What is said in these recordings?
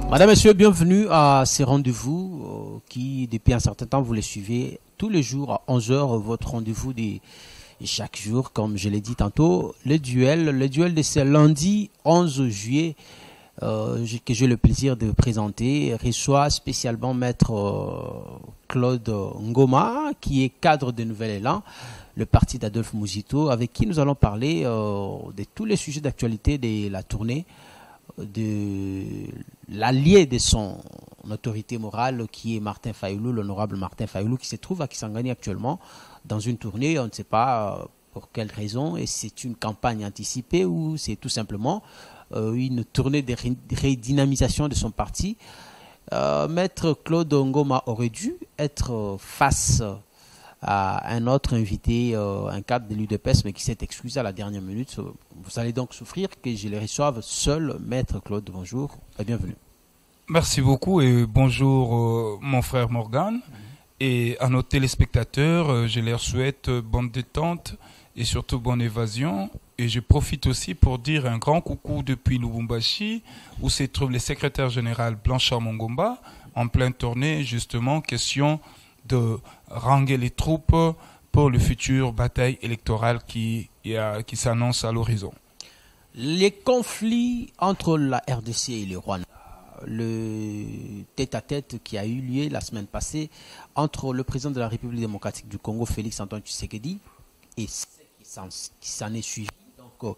Madame, Messieurs, bienvenue à ces rendez-vous qui, depuis un certain temps, vous les suivez tous les jours à 11 heures, votre rendez-vous de chaque jour, comme je l'ai dit tantôt. Le duel de ce lundi 11 juillet, que j'ai le plaisir de présenter, reçoit spécialement Maître Claude Ngoma, qui est cadre de Nouvel Élan, le parti d'Adolphe Muzito, avec qui nous allons parler de tous les sujets d'actualité de la tournée, de l'allié de son autorité morale qui est Martin Fayulu, l'honorable Martin Fayulu, qui se trouve à Kisangani actuellement dans une tournée, on ne sait pas pour quelle raison, et c'est une campagne anticipée ou c'est tout simplement une tournée de redynamisation de son parti. Maître Claude Ngoma aurait dû être face à un autre invité, un cadre de l'UDPS, mais qui s'est excusé à la dernière minute. Vous allez donc souffrir que je les reçoive seul. Maître Claude, bonjour et bienvenue. Merci beaucoup et bonjour mon frère Morgan. Et à nos téléspectateurs, je leur souhaite bonne détente et surtout bonne évasion. Et je profite aussi pour dire un grand coucou depuis Lubumbashi, où se trouve le secrétaire général Blanchard Mongomba, en pleine tournée, justement, question de ranger les troupes pour le futur bataille électorale qui s'annonce à l'horizon. Les conflits entre la RDC et le Rwanda, le tête-à-tête qui a eu lieu la semaine passée entre le président de la République démocratique du Congo, Félix Antoine Tshisekedi, et ce qui s'en est suivi. Donc,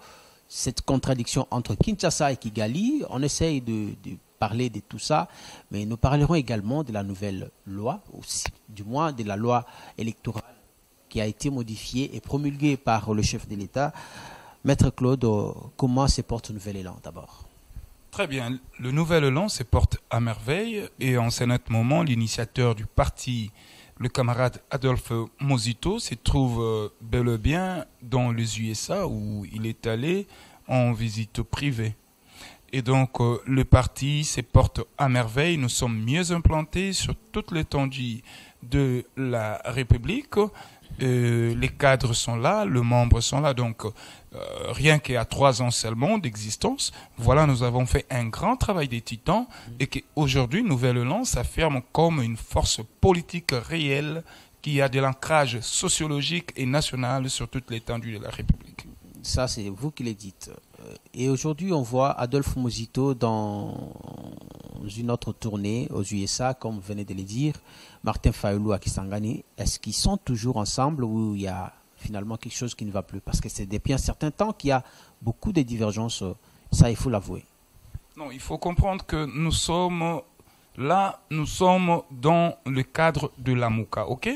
cette contradiction entre Kinshasa et Kigali, on essaye de parler de tout ça, mais nous parlerons également de la nouvelle loi, aussi, du moins de la loi électorale qui a été modifiée et promulguée par le chef de l'État. Maître Claude, comment se porte Nouvel Élan d'abord? Très bien. Le Nouvel Élan se porte à merveille et en ce moment, l'initiateur du parti, le camarade Adolphe Muzito, se trouve bel et bien dans les USA où il est allé en visite privée. Et donc, le parti se porte à merveille. Nous sommes mieux implantés sur toute l'étendue de la République. Les cadres sont là, les membres sont là. Donc, rien qu'à 3 ans seulement d'existence, voilà, nous avons fait un grand travail des titans et qu'aujourd'hui, Nouvel Élan s'affirme comme une force politique réelle qui a de l'ancrage sociologique et national sur toute l'étendue de la République. Ça, c'est vous qui le dites. Et aujourd'hui, on voit Adolphe Muzito dans une autre tournée aux USA, comme vous venez de le dire, Martin Fayulu à Kisangani. Est-ce qu'ils sont toujours ensemble ou il y a finalement quelque chose qui ne va plus? Parce que c'est depuis un certain temps qu'il y a beaucoup de divergences. Ça, il faut l'avouer. Non, il faut comprendre que nous sommes là, nous sommes dans le cadre de la MOUCA, ok?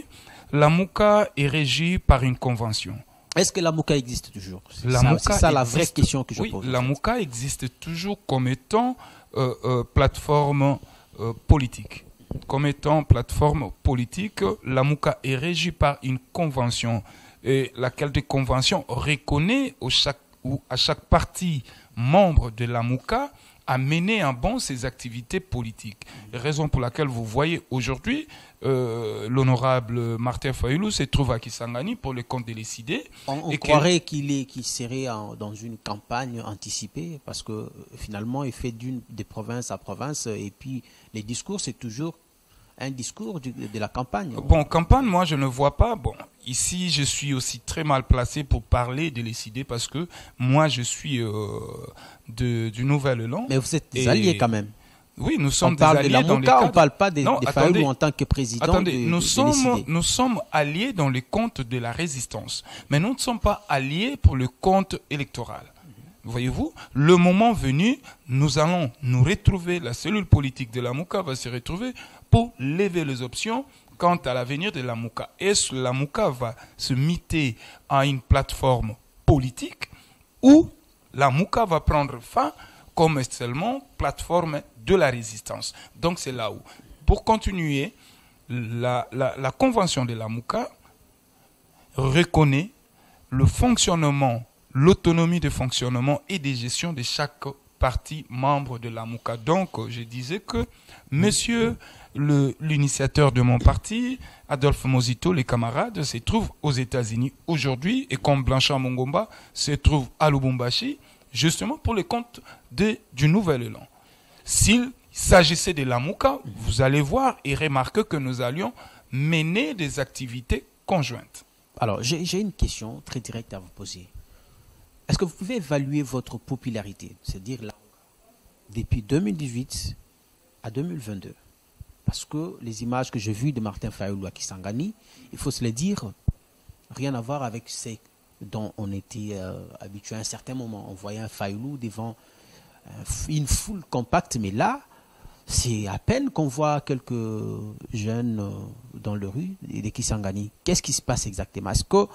La MOUCA est régie par une convention. Est-ce que la MOUCA existe toujours? C'est ça la vraie question que je pose. Oui, la MOUCA existe toujours comme étant plateforme politique. Comme étant plateforme politique, la MOUCA est régie par une convention, et laquelle de convention reconnaît à chaque parti membre de la MOUCA à mener en bon ses activités politiques. Raison pour laquelle vous voyez aujourd'hui l'honorable Martin Fayulu se trouve à Kisangani pour le compte de l'ECD. On croirait qu'il serait dans une campagne anticipée parce que finalement il fait de province à province et puis les discours c'est toujours un discours de la campagne. Bon, campagne, moi je ne vois pas. Bon, ici je suis aussi très mal placé pour parler de l'ECD parce que moi je suis du Nouvel Élan. Mais vous êtes des alliés quand même. Oui, nous sommes des alliés dans les cadres. On ne parle pas de Fayulu en tant que président. Attendez, nous sommes alliés dans les comptes de la résistance, mais nous ne sommes pas alliés pour le compte électoral. Voyez-vous, le moment venu, nous allons nous retrouver, la cellule politique de la MOUCA va se retrouver pour lever les options quant à l'avenir de la MOUCA. Est-ce que la MOUCA va se muter à une plateforme politique ou la MOUCA va prendre fin comme seulement plateforme de la résistance? Donc c'est là où, pour continuer, la convention de la MOUCA reconnaît le fonctionnement, l'autonomie de fonctionnement et de gestion de chaque parti membre de la MOUCA. Donc, je disais que monsieur l'initiateur de mon parti, Adolphe Muzito, les camarades, se trouve aux États-Unis aujourd'hui et comme Blanchard Mongomba se trouve à Lubumbashi, justement pour le compte du Nouvel Élan. S'ils s'agissait de la Mouka, vous allez voir et remarquer que nous allions mener des activités conjointes. Alors, j'ai une question très directe à vous poser. Est-ce que vous pouvez évaluer votre popularité, c'est-à-dire depuis 2018 à 2022? Parce que les images que j'ai vues de Martin Fayulu à Kisangani, il faut se le dire, rien à voir avec ce dont on était habitué à un certain moment. On voyait un Fayulu devant une foule compacte, mais là, c'est à peine qu'on voit quelques jeunes dans les rues de Kisangani. Qu'est-ce qui se passe exactement? Est-ce que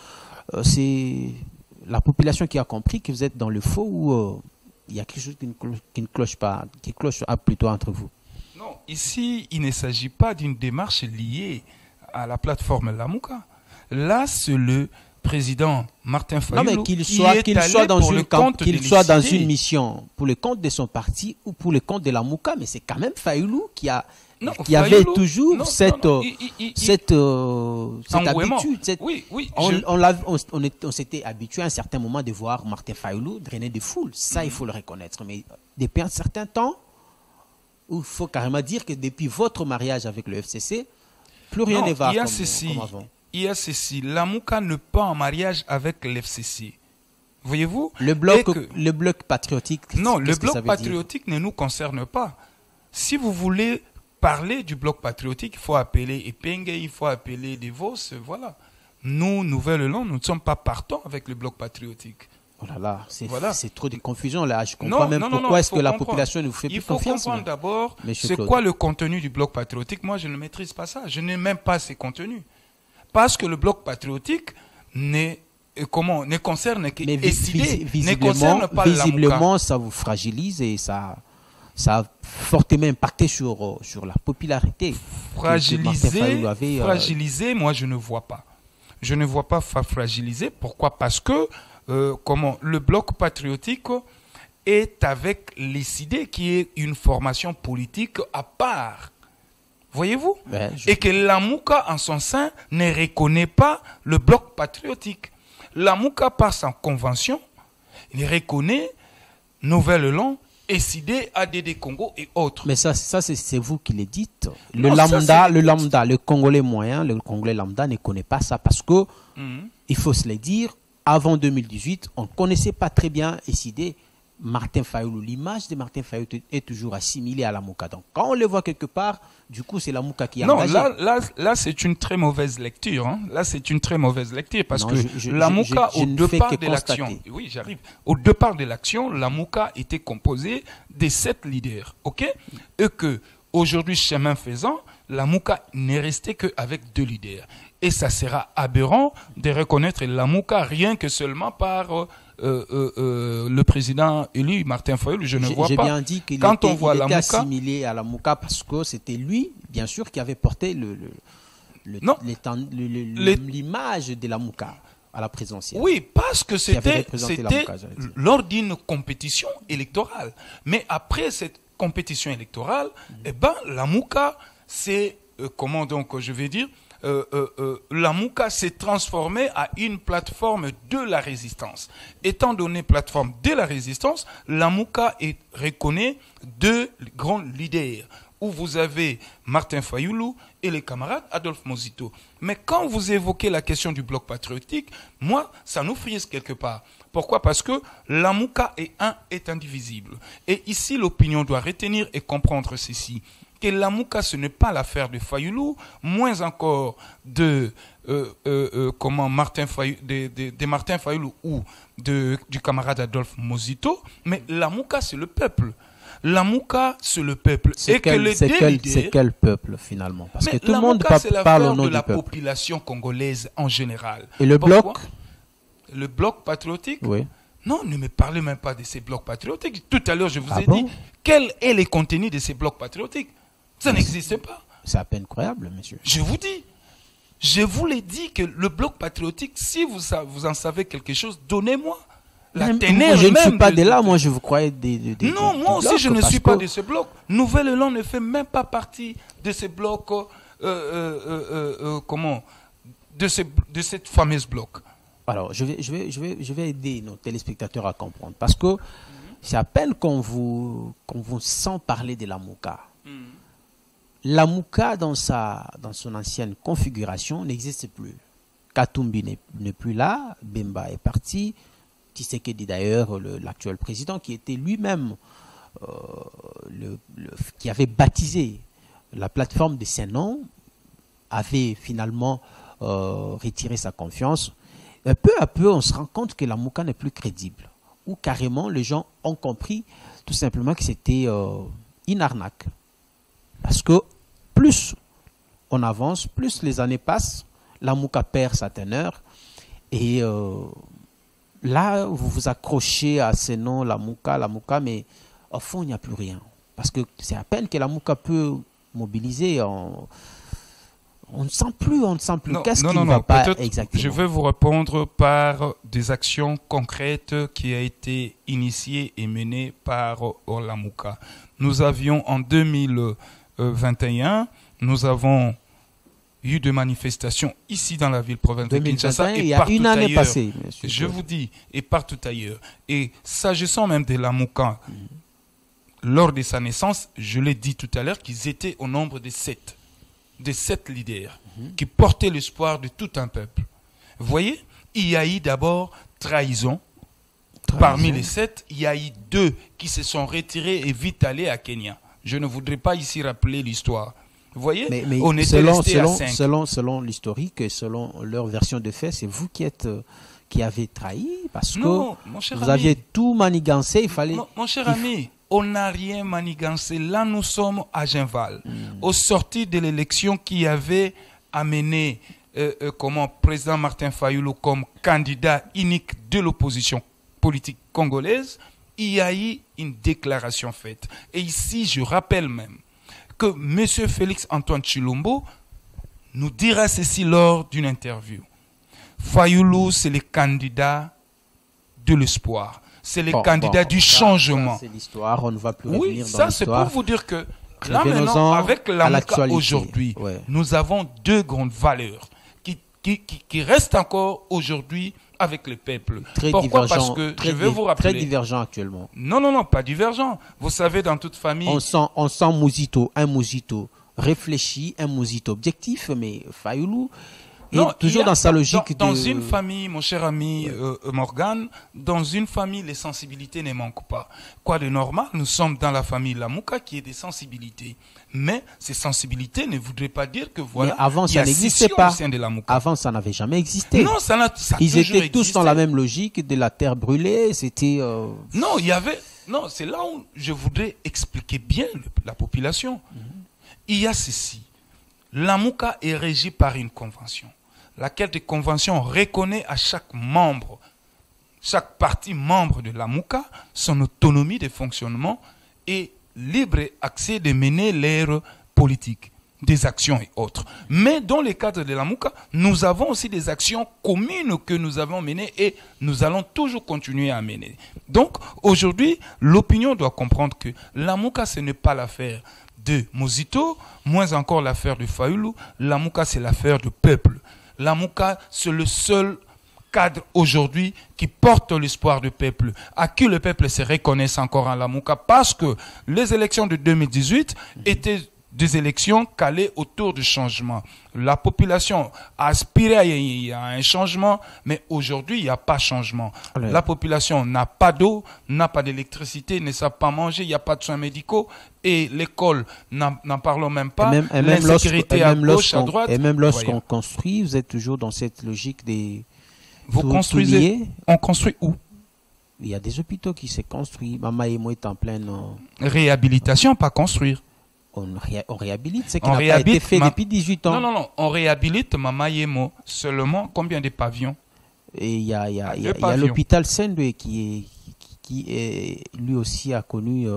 c'est la population qui a compris que vous êtes dans le faux ou il y a quelque chose qui ne cloche pas, qui cloche plutôt entre vous? Non, ici, il ne s'agit pas d'une démarche liée à la plateforme Lamouka. Là, c'est le président Martin Fayulu. Non, mais qu'il soit dans une mission pour le compte de son parti ou pour le compte de la Mouka, mais c'est quand même Fayulu qui avait toujours cette habitude. On s'était habitué à un certain moment de voir Martin Fayulu drainer des foules. Ça, il faut le reconnaître. Mais depuis un certain temps, il faut carrément dire que depuis votre mariage avec le FCC, plus rien ne va comme avant. Il y a ceci, la Mouka n'est pas en mariage avec l'FCC. Voyez-vous? Le bloc patriotique. Non, le bloc patriotique ne nous concerne pas. Si vous voulez parler du bloc patriotique, il faut appeler Epenge, il faut appeler Devos, voilà. Nous, Nouvelle-Hollande, nous ne sommes pas partants avec le bloc patriotique. Oh là là, c'est trop de confusion là. Je comprends pourquoi est-ce que la population nous fait plus confiance. Il faut comprendre d'abord c'est quoi le contenu du bloc patriotique. Moi, je ne maîtrise pas ça. Je n'ai même pas ces contenus. Parce que le bloc patriotique ne concerne que SID, ne concerne pas la Mouka. Visiblement, ça vous fragilise et ça a fortement impacté sur la popularité. Fragiliser, moi je ne vois pas. Je ne vois pas fragiliser. Pourquoi? Parce que le bloc patriotique est avec l'SID qui est une formation politique à part. Voyez-vous? Et que la Mouka en son sein ne reconnaît pas le bloc patriotique. La Mouka, par sa convention, il reconnaît Nouvelle-Hollande, SID, ADD Congo et autres. Mais ça c'est vous qui le dites. Le Congolais moyen, le Congolais lambda ne connaît pas ça parce que, il faut se le dire, avant 2018, on ne connaissait pas très bien SID. Martin Fayulu, l'image de Martin Fayulu est toujours assimilée à la Mouka. Donc, quand on le voit quelque part, du coup, c'est la Mouka qui est engagée. Non, là c'est une très mauvaise lecture. Hein. Là, c'est une très mauvaise lecture parce que la Mouka, au départ de l'action, oui, j'arrive. Au départ de l'action, la Mouka était composée de 7 leaders, ok? Et que aujourd'hui, chemin faisant, la Mouka n'est restée qu'avec 2 leaders. Et ça sera aberrant de reconnaître la Mouka rien que seulement par le président élu Martin Fayulu. Je ne vois pas. J'ai bien dit qu'il était assimilé à la Mouka parce que c'était lui, bien sûr, qui avait porté l'image de la Mouka à la présidentielle. Oui, parce que c'était lors d'une compétition électorale. Mais après cette compétition électorale, la Mouka, c'est, comment donc je vais dire, la Mouka s'est transformée à une plateforme de la résistance. Étant donné plateforme de la résistance, la Mouka reconnaît 2 grands leaders, où vous avez Martin Fayulu et les camarades Adolphe Mozito. Mais quand vous évoquez la question du bloc patriotique, moi, ça nous frise quelque part. Pourquoi? Parce que la Mouka est indivisible. Et ici, l'opinion doit retenir et comprendre ceci. Que la Mouka, ce n'est pas l'affaire de Fayulu, moins encore de Martin Fayulu ou du camarade Adolphe Mozito, mais la Mouka, c'est le peuple. La Mouka, c'est le peuple. C'est quel peuple finalement? Parce que tout le monde parle au nom du peuple. La population congolaise en général. Et le bloc? Le bloc patriotique? Oui. Non, ne me parlez même pas de ces blocs patriotiques. Tout à l'heure, je vous ai dit quel est le contenu de ces blocs patriotiques. Ça n'existe pas. C'est à peine croyable, monsieur. Je vous l'ai dit que le bloc patriotique, si vous en savez quelque chose, donnez-moi. Je ne suis pas de là, moi je vous croyais non, moi aussi je ne suis pas de ce bloc. Nouvelle-Hollande ne fait même pas partie de ce bloc, de cette fameuse bloc. Alors, je vais aider nos téléspectateurs à comprendre. Parce que c'est à peine qu'on vous sent parler de la Mouka. La Mouka, dans son ancienne configuration, n'existe plus. Katumbi n'est plus là, Bemba est parti. Tshisekedi d'ailleurs, l'actuel président, qui était lui-même qui avait baptisé la plateforme de ses noms, avait finalement retiré sa confiance. Et peu à peu, on se rend compte que la Mouka n'est plus crédible. Ou carrément, les gens ont compris tout simplement que c'était une arnaque. Parce que plus on avance, plus les années passent, la Mouka perd sa teneur. Et là, vous vous accrochez à ces noms, la Mouka, mais au fond, il n'y a plus rien. Parce que c'est à peine que la Mouka peut mobiliser. On ne sent plus. Qu'est-ce qui ne va pas exactement? Je vais vous répondre par des actions concrètes qui ont été initiées et menées par la Mouka. Nous avions en 2021, nous avons eu des manifestations ici dans la ville-province de Kinshasa et partout ailleurs. Il y a une année passée. Je vous dis, et partout ailleurs. Et s'agissant même de la Mouka, lors de sa naissance, je l'ai dit tout à l'heure qu'ils étaient au nombre de 7 leaders qui portaient l'espoir de tout un peuple. Vous voyez, il y a eu d'abord trahison. Parmi les 7, il y a eu 2 qui se sont retirés et vite allés à Kenya. Je ne voudrais pas ici rappeler l'histoire. Vous voyez, mais on était resté à 5. Selon l'historique et selon leur version de fait, c'est vous qui avez trahi parce que vous aviez tout manigancé. Il fallait. Mon cher ami, on n'a rien manigancé. Là, nous sommes à Genval, au sorti de l'élection qui avait amené président Martin Fayulu comme candidat unique de l'opposition politique congolaise. Il y a eu une déclaration faite. Et ici, je rappelle même que M. Félix Antoine Tshilombo nous dira ceci lors d'une interview. Fayulu, c'est le candidat de l'espoir. C'est le candidat du changement. C'est l'histoire, on ne va plus revenir dans l'histoire. Oui, ça c'est pour vous dire que là maintenant, avec la Mouka aujourd'hui, nous avons 2 grandes valeurs qui restent encore aujourd'hui avec le peuple. Pourquoi? Parce que je vais vous rappeler. Très divergent actuellement. Non, pas divergent. Vous savez, dans toute famille. On sent un Mouzito réfléchi, un Mouzito objectif, mais Fayulu est toujours dans sa logique. Dans une famille, mon cher ami Morgan, dans une famille, les sensibilités ne manquent pas. Quoi de normal, nous sommes dans la famille Lamouka qui est des sensibilités. Mais ces sensibilités ne voudraient pas dire que voilà. Mais avant, ça n'existait pas. Avant, ça n'avait jamais existé. Non, ça Ils étaient tous dans la même logique de la terre brûlée. C'était. Non, il y avait. Non, c'est là où je voudrais expliquer bien la population. Il y a ceci. La Mouka est régie par une convention, laquelle des conventions reconnaît à chaque membre, chaque parti membre de la Mouka, son autonomie de fonctionnement et libre accès de mener leur politique, des actions et autres. Mais dans le cadre de la Mouka, nous avons aussi des actions communes que nous avons menées et nous allons toujours continuer à mener. Donc, aujourd'hui, l'opinion doit comprendre que la Mouka, ce n'est pas l'affaire de Mouzito, moins encore l'affaire de Fayulu. La Mouka, c'est l'affaire du peuple. La Mouka, c'est le seul cadre aujourd'hui qui porte l'espoir du peuple, à qui le peuple se reconnaisse encore en la Mouka, parce que les élections de 2018 étaient des élections calées autour du changement. La population a aspiré à un changement, mais aujourd'hui, il n'y a pas de changement. Alors, la population n'a pas d'eau, n'a pas d'électricité, ne sait pas manger, il n'y a pas de soins médicaux, et l'école, n'en parlons même pas, l'insécurité à gauche, à droite. Et même lorsqu'on construit, vous êtes toujours dans cette logique des... Vous construisez, on construit où? Il y a des hôpitaux qui se construisent. Mama Emo est en pleine... Réhabilitation, pas construire. On réhabilite ce qui n'a pas été fait depuis 18 ans. Non, on réhabilite Mama Yemo. Seulement, combien de pavillons? Et il y a l'hôpital Sendwe qui lui aussi a connu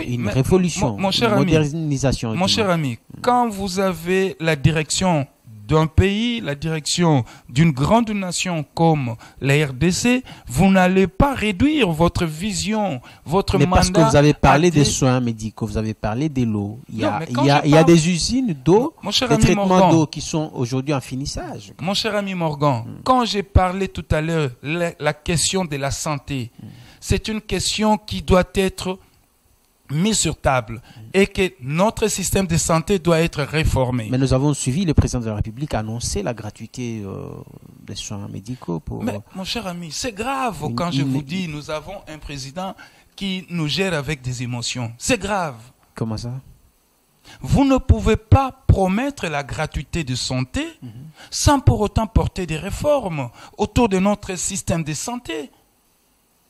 une révolution, une modernisation. Mon cher ami, quand vous avez la direction d'un pays, la direction d'une grande nation comme la RDC, vous n'allez pas réduire votre vision, votre mandat. Parce que vous avez parlé des soins médicaux, vous avez parlé de l'eau. Il y a des usines d'eau, des traitements d'eau qui sont aujourd'hui en finissage. Mon cher ami Morgan, quand j'ai parlé tout à l'heure, la question de la santé, c'est une question qui doit être mis sur table et que notre système de santé doit être réformé. Mais nous avons suivi le président de la République annoncer la gratuité des soins médicaux. Mais mon cher ami, c'est grave quand je vous dis nous avons un président qui nous gère avec des émotions. C'est grave. Comment ça? Vous ne pouvez pas promettre la gratuité de santé sans pour autant porter des réformes autour de notre système de santé.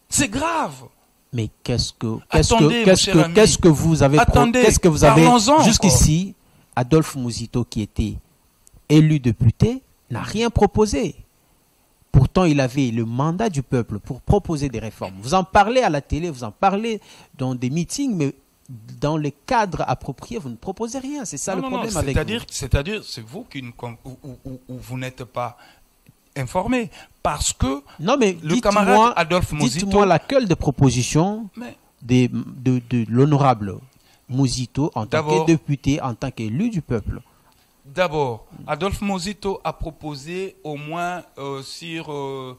C'est grave. Mais qu'est-ce que vous avez jusqu'ici, Adolphe Muzito, qui était élu député, n'a rien proposé. Pourtant, il avait le mandat du peuple pour proposer des réformes. Vous en parlez à la télé, vous en parlez dans des meetings, mais dans les cadres appropriés, vous ne proposez rien. C'est ça le problème avec vous. C'est-à-dire, c'est vous qui vous n'êtes pas informé. Parce que le camarade Adolphe Muzito... Dites-moi laquelle des propositions de l'honorable Muzito en tant que député, en tant qu'élu du peuple. D'abord, Adolphe Muzito a proposé au moins sur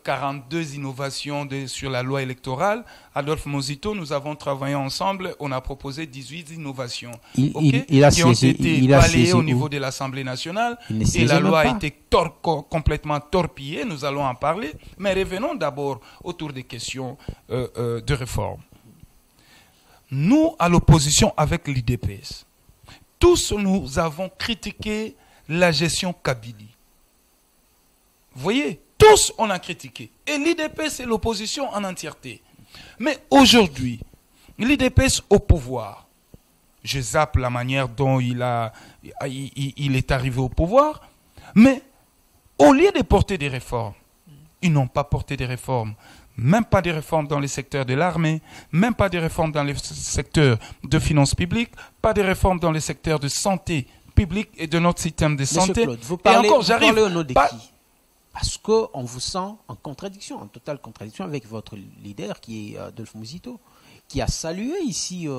42 innovations sur la loi électorale. Adolphe Muzito, nous avons travaillé ensemble, on a proposé 18 innovations qui ont été balayées au niveau de l'Assemblée nationale. Et la loi a été complètement torpillée, nous allons en parler. Mais revenons d'abord autour des questions de réforme. Nous, à l'opposition avec l'IDPS, tous nous avons critiqué la gestion Kabylie. Vous voyez, tous on a critiqué. Et l'IDPS c'est l'opposition en entièreté. Mais aujourd'hui, l'IDPS au pouvoir, je zappe la manière dont il est arrivé au pouvoir, mais au lieu de porter des réformes, ils n'ont pas porté des réformes. Même pas des réformes dans les secteurs de l'armée, même pas des réformes dans les secteurs de finances publiques, pas des réformes dans les secteurs de santé publique et de notre système de santé. Claude, vous parlez au nom de qui? Parce qu'on vous sent en contradiction, en totale contradiction avec votre leader qui est Adolphe Muzito, qui a salué ici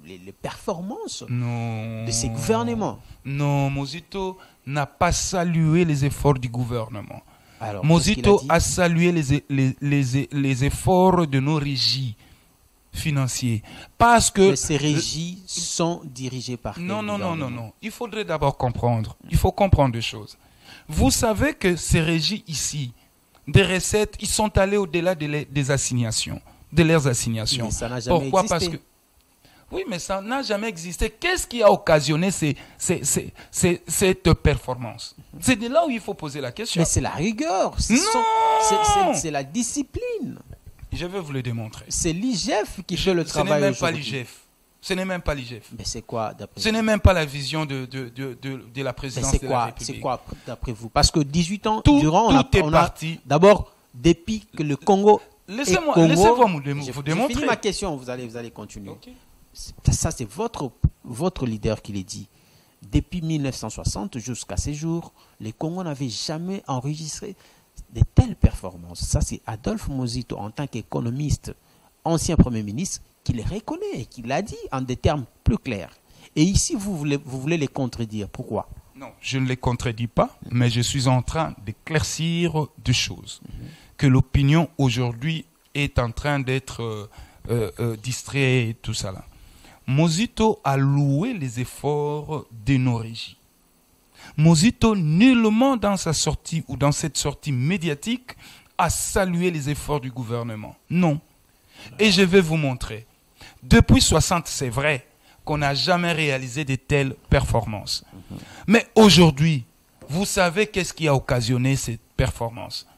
les performances de ses gouvernements. Non, Muzito n'a pas salué les efforts du gouvernement. Alors, Muzito a salué les efforts de nos régies financiers. Parce que ces régies sont dirigées par Non. Il faudrait d'abord comprendre. Il faut comprendre des choses. Vous savez que ces régies ici, des recettes, ils sont allés au-delà des assignations, de leurs assignations. Mais ça n'a jamais Pourquoi? existé. Parce que oui, mais ça n'a jamais existé. Qu'est-ce qui a occasionné cette performance? C'est de là où il faut poser la question. Mais c'est la rigueur. C'est la discipline. Je vais vous le démontrer. C'est l'IGF qui fait le travail. Ce n'est même pas l'IGF. Ce n'est même pas l'IGF. Mais c'est quoi d'après vous? Ce n'est même pas la vision de la présidence de la République. C'est quoi d'après vous? Parce que 18 ans durant, on a d'abord, depuis que le Congo... Laissez-moi vous démontrer. J'ai fini ma question, vous allez continuer. Okay. Ça, c'est votre leader qui l'a dit. Depuis 1960 jusqu'à ces jours, les Congos n'avaient jamais enregistré de telles performances. Ça, c'est Adolphe Muzito, en tant qu'économiste, ancien Premier ministre, qui les reconnaît et qui l'a dit en des termes plus clairs. Et ici, vous voulez les contredire. Pourquoi? Non, je ne les contredis pas, mais je suis en train d'éclaircir deux choses. Que l'opinion aujourd'hui est en train d'être distraite et tout ça là. Muzito a loué les efforts de nos régies. Muzito, nullement dans sa sortie ou dans cette sortie médiatique, a salué les efforts du gouvernement. Non. Et je vais vous montrer. Depuis 60, c'est vrai qu'on n'a jamais réalisé de telles performances. Mais aujourd'hui, vous savez qu'est-ce qui a occasionné cette performance?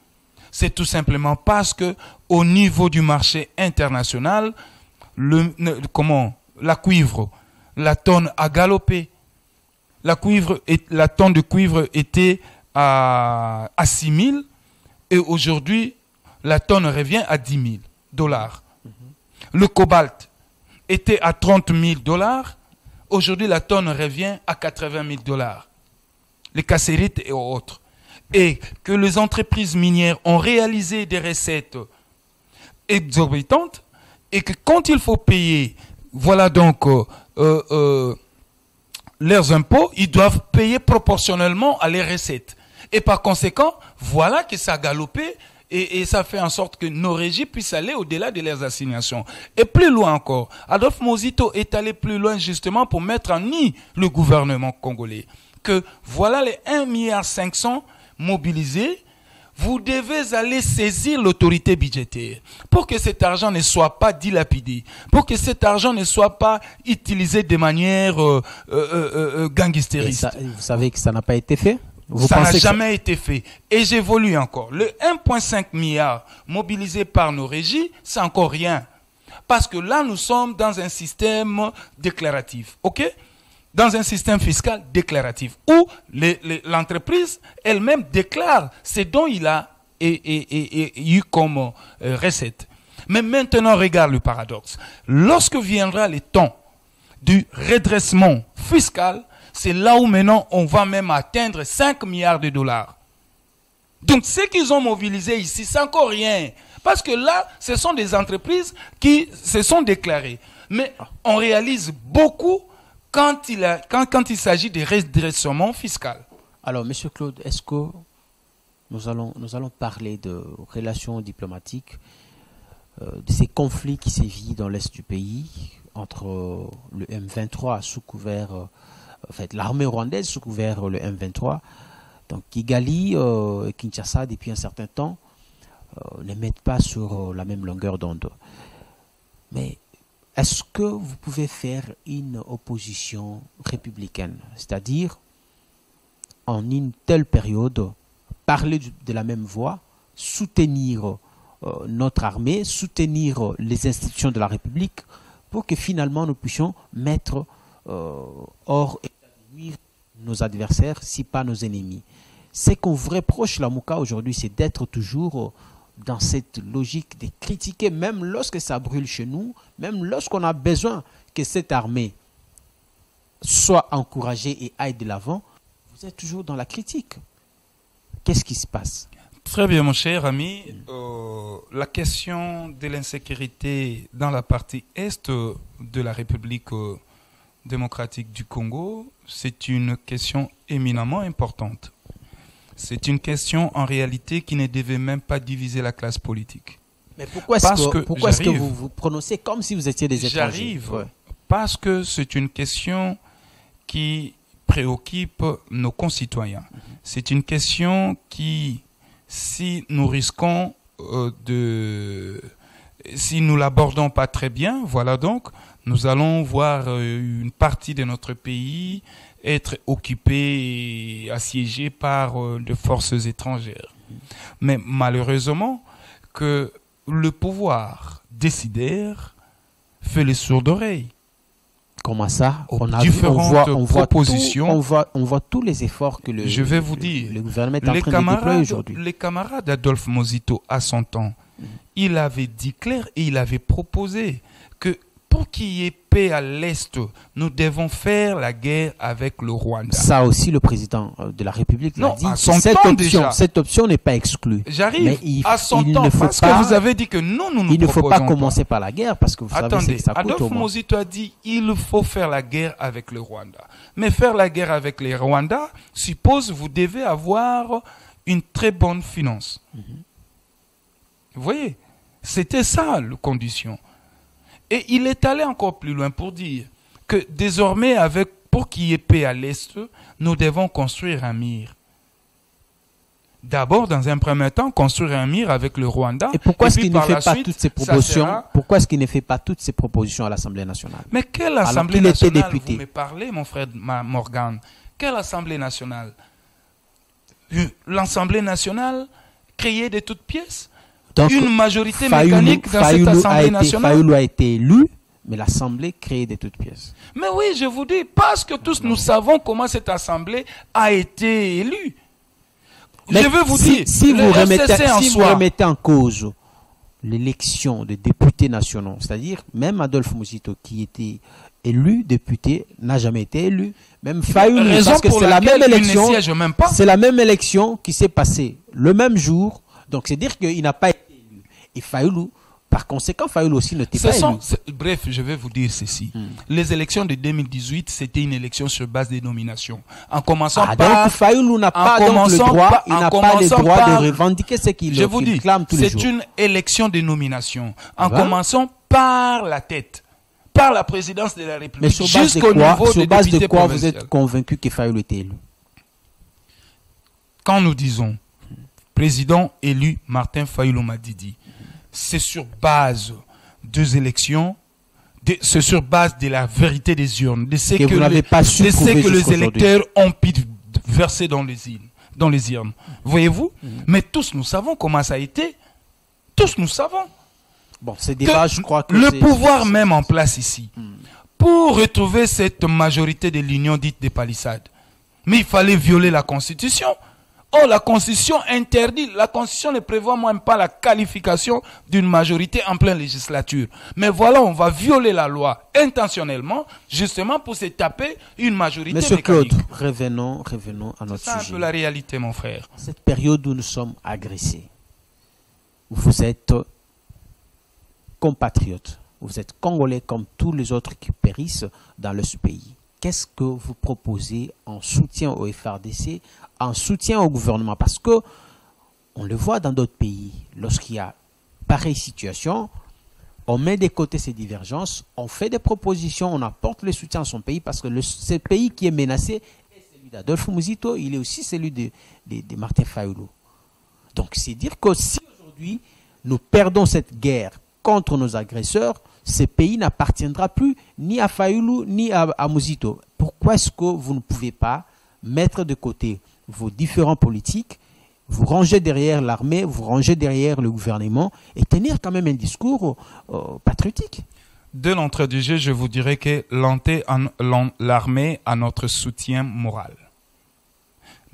C'est tout simplement parce que au niveau du marché international, la cuivre, la tonne a galopé. La tonne de cuivre était à 6 000 et aujourd'hui, la tonne revient à 10 000 $. Le cobalt était à 30 000 $. Aujourd'hui, la tonne revient à 80 000 $. Les cassérites et autres. Et que les entreprises minières ont réalisé des recettes exorbitantes et que quand il faut payer, voilà donc leurs impôts, ils doivent payer proportionnellement à les recettes. Et par conséquent, voilà que ça a galopé Et ça fait en sorte que nos régies puissent aller au-delà de leurs assignations. Et plus loin encore, Adolphe Mozito est allé plus loin justement pour mettre en nid le gouvernement congolais. Que voilà les 1,5 milliard mobilisés, vous devez aller saisir l'autorité budgétaire pour que cet argent ne soit pas dilapidé, pour que cet argent ne soit pas utilisé de manière gangstériste. Vous savez que ça n'a pas été fait? Ça n'a jamais été fait. Et j'évolue encore. Le 1,5 milliard mobilisé par nos régies, c'est encore rien. Parce que là, nous sommes dans un système déclaratif. OK? Dans un système fiscal déclaratif où l'entreprise elle-même déclare ce dont il a eu comme recette. Mais maintenant, regarde le paradoxe. Lorsque viendra le temps du redressement fiscal, c'est là où maintenant on va même atteindre 5 milliards de dollars. Donc ce qu'ils ont mobilisé ici, c'est encore rien. Parce que là, ce sont des entreprises qui se sont déclarées. Mais on réalise beaucoup quand il s'agit de redressement fiscal. Alors, M. Claude, est-ce que nous allons parler de relations diplomatiques, de ces conflits qui sévissent dans l'est du pays, entre le M23 sous couvert, en fait, l'armée rwandaise sous couvert le M23, donc Kigali et Kinshasa depuis un certain temps ne mettent pas sur la même longueur d'onde. Mais est-ce que vous pouvez faire une opposition républicaine, c'est-à-dire en une telle période, parler de la même voix, soutenir notre armée, soutenir les institutions de la République pour que finalement nous puissions mettre hors état de nuire nos adversaires, si pas nos ennemis. Ce qu'on vous reproche, la Mouka, aujourd'hui, c'est d'être toujours dans cette logique de critiquer, même lorsque ça brûle chez nous, même lorsqu'on a besoin que cette armée soit encouragée et aille de l'avant, vous êtes toujours dans la critique. Qu'est-ce qui se passe? Très bien, mon cher ami. La question de l'insécurité dans la partie est de la République démocratique du Congo, c'est une question éminemment importante. C'est une question en réalité qui ne devait même pas diviser la classe politique. Mais pourquoi est-ce que vous vous prononcez comme si vous étiez des étrangers? J'arrive parce que c'est une question qui préoccupe nos concitoyens. C'est une question qui, si nous risquons si nous l'abordons pas très bien, voilà donc, nous allons voir une partie de notre pays être occupée et assiégée par de forces étrangères. Mais malheureusement, que le pouvoir décidaire fait les sourds d'oreilles. Comment ça? On voit tous les efforts que le gouvernement est en train de déployer aujourd'hui. Les camarades d'Adolphe Mozito, à son temps, il avait dit clair et il avait proposé que pour qu'il y ait paix à l'Est, nous devons faire la guerre avec le Rwanda. Ça aussi, le président de la République l'a dit. À son temps déjà. Cette option n'est pas exclue. J'arrive à son temps, parce que vous avez dit que non, nous il ne faut pas commencer par la guerre, parce que vous savez que ça coûte Adolphe Mozito a dit il faut faire la guerre avec le Rwanda. Mais faire la guerre avec les Rwandais suppose vous devez avoir une très bonne finance. Vous voyez, c'était ça la condition. Et il est allé encore plus loin pour dire que désormais, pour qu'il y ait paix à l'Est, nous devons construire un mur. D'abord, dans un premier temps, construire un mur avec le Rwanda. Et pourquoi est-ce qu'il ne fait pas toutes ces propositions? Pourquoi est-ce qu'il ne fait pas toutes ces propositions à l'Assemblée nationale? Mais quelle Assemblée nationale vous me parlez, mon frère Morgan? Quelle Assemblée nationale? L'Assemblée nationale créée de toutes pièces? Donc, une majorité mécanique dans cette Assemblée nationale. Fayoulou a été élu, mais l'Assemblée créée de toutes pièces. Mais oui, je vous dis, parce que tous nous savons comment cette Assemblée a été élue. Mais je veux vous dire, si vous remettez en cause l'élection des députés nationaux, c'est-à-dire même Adolphe Mozito qui était élu député n'a jamais été élu. Même Fayoulou, parce que c'est la même élection. C'est la même élection qui s'est passée le même jour. Donc c'est dire qu'il n'a pas été élu. Et Fayoulou Par conséquent, Fayoulou aussi n'était pas élu. Bref, je vais vous dire ceci. Les élections de 2018, c'était une élection sur base des nominations. En commençant par... Donc Fayoulou n'a pas donc le droit, il n'a pas le droit de revendiquer ce qu'il clame tous les jours. C'est une élection de nomination. En commençant par la tête, par la présidence de la République, jusqu'au niveau des députés provinciaux. Sur base de quoi vous êtes convaincu que Fayoulou était élu? Quand nous disons président élu Martin Fayoulou Madidi, c'est sur base des élections, c'est sur base de la vérité des urnes, de ce que les électeurs ont pu verser dans les urnes. Voyez-vous? Mais tous nous savons comment ça a été. Tous nous savons. Bon, c'est débat, je crois que le pouvoir même en place ici, pour retrouver cette majorité de l'union dite des palissades, mais il fallait violer la Constitution. Oh, la Constitution interdit, la Constitution ne prévoit même pas la qualification d'une majorité en pleine législature. Mais voilà, on va violer la loi intentionnellement, justement pour se taper une majorité Monsieur mécanique. Claude, revenons à notre sujet. C'est un peu la réalité, mon frère. Cette période où nous sommes agressés, vous êtes compatriotes, vous êtes Congolais comme tous les autres qui périssent dans ce pays. Qu'est-ce que vous proposez en soutien au FRDC, en soutien au gouvernement? Parce que on le voit dans d'autres pays, lorsqu'il y a pareille situation, on met de côté ces divergences, on fait des propositions, on apporte le soutien à son pays, parce que ce pays qui est menacé est celui d'Adolphe Muzito, il est aussi celui de Martin Fayoulou. Donc c'est dire que si aujourd'hui nous perdons cette guerre contre nos agresseurs, ce pays n'appartiendra plus ni à Fayoulou ni à Muzito. Pourquoi est-ce que vous ne pouvez pas mettre de côté vos différents politiques, vous ranger derrière l'armée, vous ranger derrière le gouvernement et tenir quand même un discours patriotique? De l'entrée du jeu, je vous dirais que l'armée a notre soutien moral.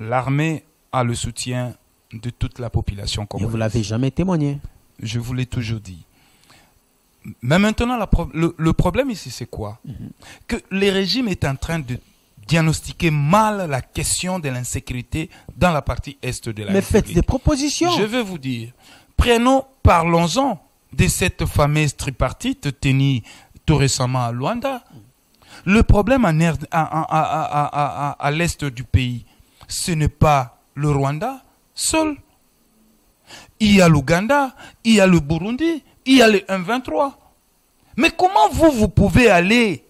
L'armée a le soutien de toute la population congolaise. Et vous ne l'avez jamais témoigné? Je vous l'ai toujours dit. Mais maintenant, le problème ici, c'est quoi? Que le régime est en train de diagnostiquer mal la question de l'insécurité dans la partie est de la République. Mais faites des propositions. Je vais vous dire. Parlons-en de cette fameuse tripartite tenue tout récemment à Luanda. Le problème à l'est du pays, ce n'est pas le Rwanda seul. Il y a l'Ouganda, il y a le Burundi, il y a le M23. Mais comment vous pouvez aller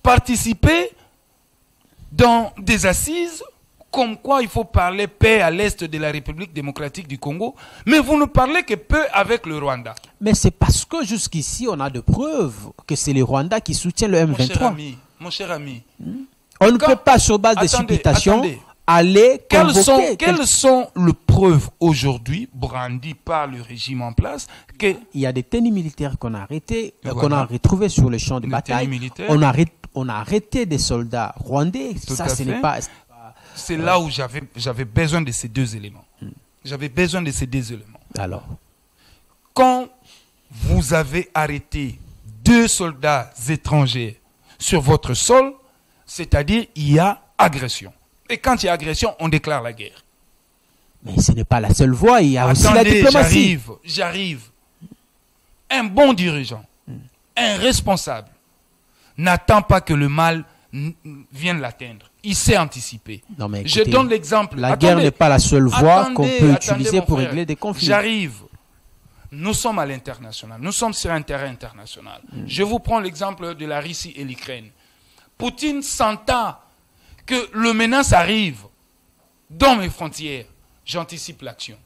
participer dans des assises comme quoi il faut parler paix à l'est de la République démocratique du Congo, mais vous ne parlez que peu avec le Rwanda? Mais c'est parce que jusqu'ici, on a de preuves que c'est le Rwanda qui soutient le M23. Mon cher ami. On ne peut pas, sur base de suppositions, aller convoquer... Quelles sont les preuves aujourd'hui brandies par le régime en place que... Il y a des tenus militaires qu'on a arrêtés, qu'on a retrouvés sur le champ de bataille. On a arrêté des soldats rwandais. Ça, ce n'est pas... C'est là où j'avais besoin de ces deux éléments. J'avais besoin de ces deux éléments. Alors, quand vous avez arrêté 2 soldats étrangers sur votre sol, c'est-à-dire il y a agression. Et quand il y a agression, on déclare la guerre. Mais ce n'est pas la seule voie, il y a aussi la diplomatie. J'arrive. Un bon dirigeant, un responsable, n'attend pas que le mal vienne l'atteindre. Il sait anticiper. Non, mais écoutez, je donne l'exemple. La guerre n'est pas la seule voie qu'on peut utiliser pour régler des conflits. J'arrive. Nous sommes à l'international. Nous sommes sur un terrain international. Je vous prends l'exemple de la Russie et l'Ukraine. Poutine s'entend que le menace arrive dans mes frontières. J'anticipe l'action.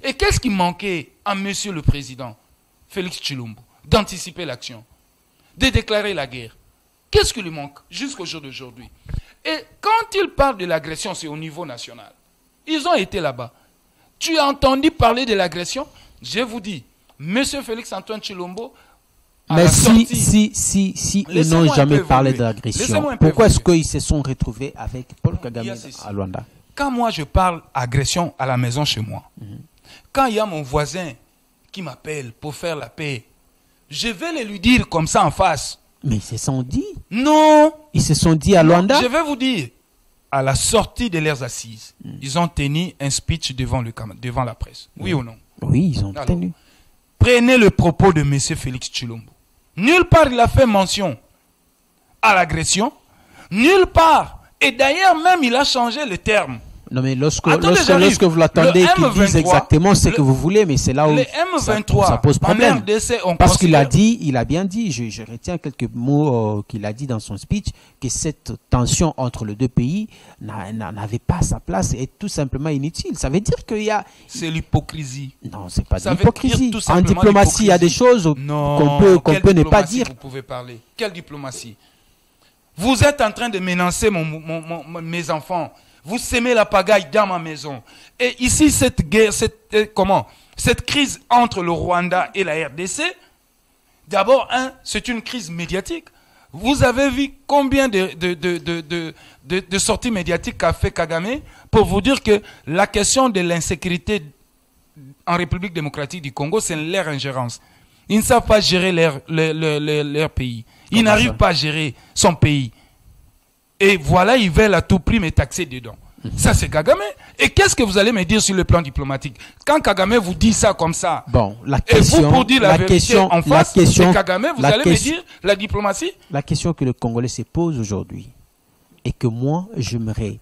Et qu'est-ce qui manquait à monsieur le président Félix Tshilombo? D'anticiper l'action, de déclarer la guerre. Qu'est-ce qui lui manque jusqu'au jour d'aujourd'hui? Et quand il parle de l'agression, c'est au niveau national. Ils ont été là-bas. Tu as entendu parler de l'agression? Je vous dis, monsieur Félix Antoine Tshilombo, mais si ils n'ont jamais parlé d'agression, pourquoi est-ce qu'ils se sont retrouvés avec Paul Kagame à Luanda? Quand moi je parle agression à la maison chez moi, quand il y a mon voisin qui m'appelle pour faire la paix, je vais le lui dire comme ça en face. Mais ils se sont dit. Non. Ils se sont dit à Luanda. Je vais vous dire, à la sortie de leurs assises, ils ont tenu un speech devant la presse. Oui ou non? Oui, ils ont tenu. Prenez le propos de M. Félix Tshilombo. Nulle part il a fait mention à l'agression. Nulle part. Et d'ailleurs même il a changé le terme. Non mais lorsque vous l'attendez qu'il dise exactement ce que vous voulez, mais c'est là où ça pose problème. Parce qu'il a bien dit, je retiens quelques mots qu'il a dit dans son speech, que cette tension entre les deux pays n'avait pas sa place et est tout simplement inutile. Ça veut dire qu'il y a... C'est l'hypocrisie. Non, c'est pas de l'hypocrisie. En diplomatie, il y a des choses qu'on peut ne pas dire. Vous pouvez parler. Quelle diplomatie? Vous êtes en train de menacer mes enfants. Vous sémez la pagaille dans ma maison. Et ici, cette guerre, cette crise entre le Rwanda et la RDC, d'abord, c'est une crise médiatique. Vous avez vu combien de sorties médiatiques qu'a fait Kagame pour vous dire que la question de l'insécurité en République démocratique du Congo, c'est leur ingérence. Ils ne savent pas gérer leur pays. Ils n'arrivent pas à gérer son pays. Et voilà, ils veulent à tout prix me taxer dedans. Ça, c'est Kagame. Et qu'est-ce que vous allez me dire sur le plan diplomatique? Quand Kagame vous dit ça comme ça, et vous, pour dire la vérité en face, c'est Kagame, vous allez me dire la diplomatie? La question que le Congolais se pose aujourd'hui, et que moi, j'aimerais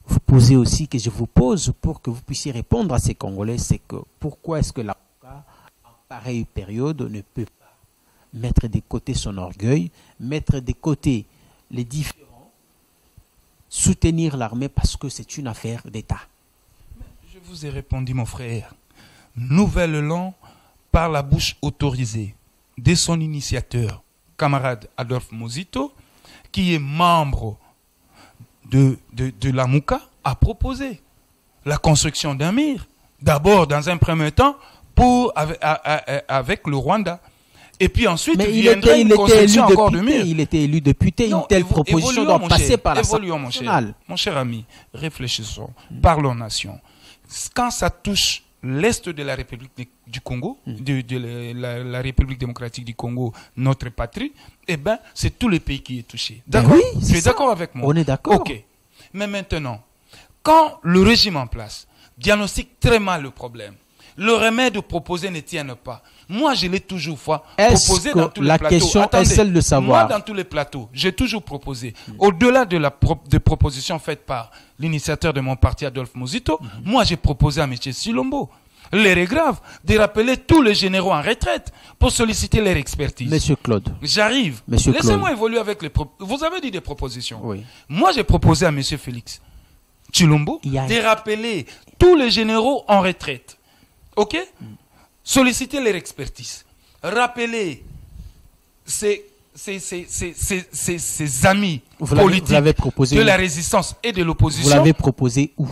vous poser aussi, que je vous pose pour que vous puissiez répondre à ces Congolais, c'est que pourquoi est-ce que l'avocat, en pareille période, ne peut pas mettre de côté son orgueil, mettre de côté les différents, soutenir l'armée parce que c'est une affaire d'État. Je vous ai répondu, mon frère. Nouvellement, par la bouche autorisée de son initiateur, camarade Adolphe Muzito, qui est membre de la MUCA, a proposé la construction d'un mur. D'abord, dans un premier temps, avec le Rwanda. Et puis ensuite, il viendrait une construction encore de mur. Il était élu député. Une telle proposition doit passer par l'Assemblée nationale. Mon cher ami, réfléchissons. Parlons nation. Quand ça touche l'Est de la République du Congo, de la République démocratique du Congo, notre patrie, eh bien, c'est tout le pays qui est touché. D'accord? Oui, tu es d'accord avec moi? On est d'accord. Ok. Mais maintenant, quand le régime en place diagnostique très mal le problème, le remède proposé ne tient pas. Moi, je l'ai toujours proposé dans tous les plateaux. La question est celle de savoir. Moi, dans tous les plateaux, j'ai toujours proposé. Au-delà de propositions faites par l'initiateur de mon parti, Adolphe Muzito, moi, j'ai proposé à M. Tshilombo, l'heure est grave, de rappeler tous les généraux en retraite pour solliciter leur expertise. Monsieur Claude. J'arrive. Laissez-moi évoluer avec les Vous avez dit des propositions. Oui. Moi, j'ai proposé à M. Félix Tshilombo de rappeler tous les généraux en retraite. OK? Solliciter leur expertise. Rappeler ces amis politiques de la résistance et de l'opposition. Vous l'avez proposé où?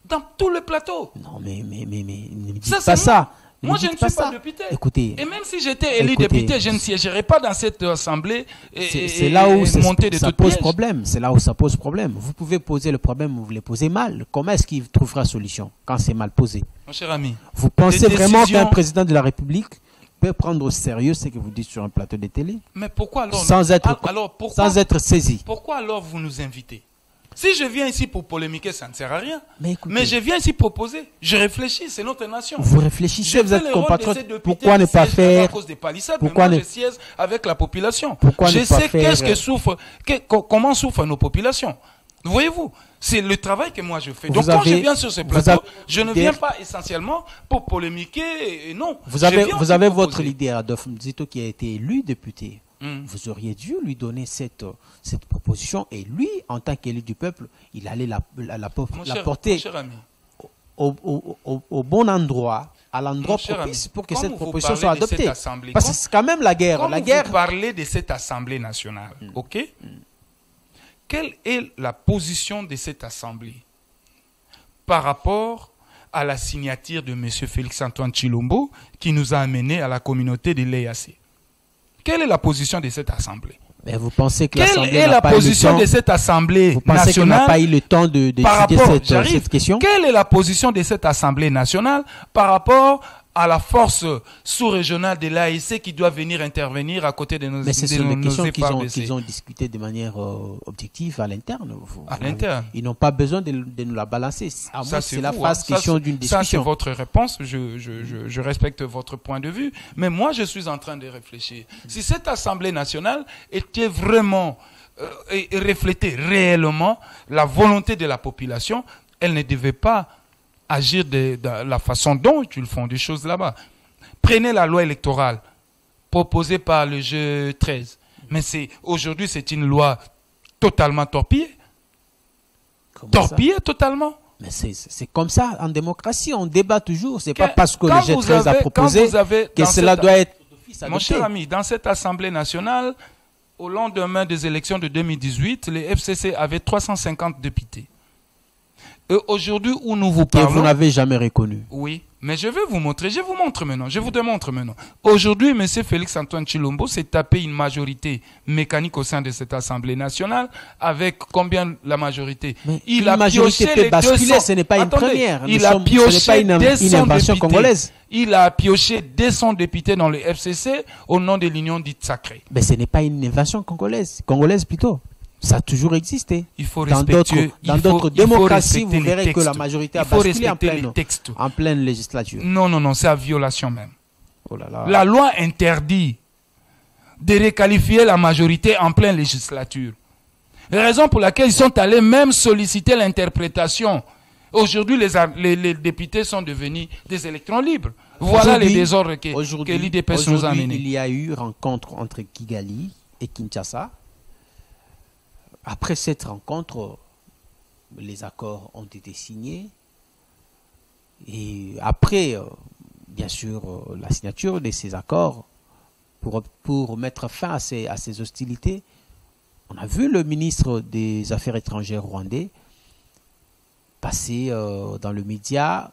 Dans tous les plateaux. Non, mais ne dites pas ça. Moi, je ne suis pas député. Écoutez, et même si j'étais élu député, je ne siégerais pas dans cette assemblée c'est là où ça pose problème. C'est là où ça pose problème. Vous pouvez poser le problème, vous le posez mal. Comment est-ce qu'il trouvera solution quand c'est mal posé? Mon cher ami, vous pensez vraiment qu'un président de la République peut prendre au sérieux ce que vous dites sur un plateau de télé? Mais pourquoi alors sans être saisi? Pourquoi alors vous nous invitez? Si je viens ici pour polémiquer, ça ne sert à rien. Mais je viens ici proposer. Je réfléchis, c'est notre nation. Vous réfléchissez, vous êtes compatriote. Pourquoi ne pas faire? À cause des palissades, pourquoi je siège avec la population. Je sais comment souffrent nos populations. Voyez-vous, c'est le travail que moi je fais. Donc quand je viens sur ce plateau, je ne viens pas essentiellement pour polémiquer. Non. Vous avez votre leader, Adolphe Muzito, qui a été élu député. Vous auriez dû lui donner cette proposition et lui, en tant qu'élu du peuple, il allait la porter au bon endroit, à l'endroit propice pour que cette proposition soit adoptée. Parce que c'est quand même la guerre. Vous parlez de cette Assemblée nationale, ok? Quelle est la position de cette Assemblée par rapport à la signature de M. Félix-Antoine Tshilombo qui nous a amenés à la communauté de l'EAC? Quelle est la position de cette Assemblée? Mais vous pensez que Quelle est la position de cette Assemblée nationale? Vous pensez qu'elle n'a pas eu le temps d'étudier cette question? Quelle est la position de cette Assemblée nationale par rapport à la force sous-régionale de l'AEC qui doit venir intervenir à côté de nos Mais ce sont des questions FARDC. qu'ils ont discutées de manière objective à l'interne. À l'interne. Ils n'ont pas besoin de nous la balancer. À moi, c'est la phase question d'une discussion. Ça, c'est votre réponse. Je respecte votre point de vue. Mais moi, je suis en train de réfléchir. Si cette Assemblée nationale était vraiment et reflétait réellement la volonté de la population, elle ne devait pas agir de la façon dont ils font des choses là-bas. Prenez la loi électorale proposée par le G13. Mais aujourd'hui, c'est une loi totalement torpillée. Torpillée totalement. Mais c'est comme ça, en démocratie, on débat toujours. C'est pas parce que le G13 a proposé que cela doit être d'office adopté. Mon cher ami, dans cette Assemblée nationale, au lendemain des élections de 2018, les FCC avaient 350 députés. Et aujourd'hui où nous vous parlons... Que vous n'avez jamais reconnu. Oui, mais je vais vous montrer. Je vous montre maintenant. Je vous démontre maintenant. Aujourd'hui, M. Félix-Antoine Tshilombo s'est tapé une majorité mécanique au sein de cette Assemblée nationale. Avec combien la majorité? Il a pioché les 200... Ce n'est pas une première. Il a pioché une invention congolaise. Il a pioché 200 députés dans le FCC au nom de l'Union dite sacrée. Mais ce n'est pas une invention congolaise. Congolaise plutôt. Ça a toujours existé. Il faut dans d'autres démocraties, vous verrez que la majorité a basculé en pleine législature. Non, non, non, c'est à violation même. Oh là là. La loi interdit de requalifier la majorité en pleine législature. Raison pour laquelle ils sont allés même solliciter l'interprétation. Aujourd'hui, les députés sont devenus des électrons libres. Voilà les désordres que l'IDPS nous a amenés. Il y a eu rencontre entre Kigali et Kinshasa. Après cette rencontre, les accords ont été signés. Et après, bien sûr, la signature de ces accords, pour mettre fin à ces hostilités, on a vu le ministre des Affaires étrangères rwandais passer dans le média,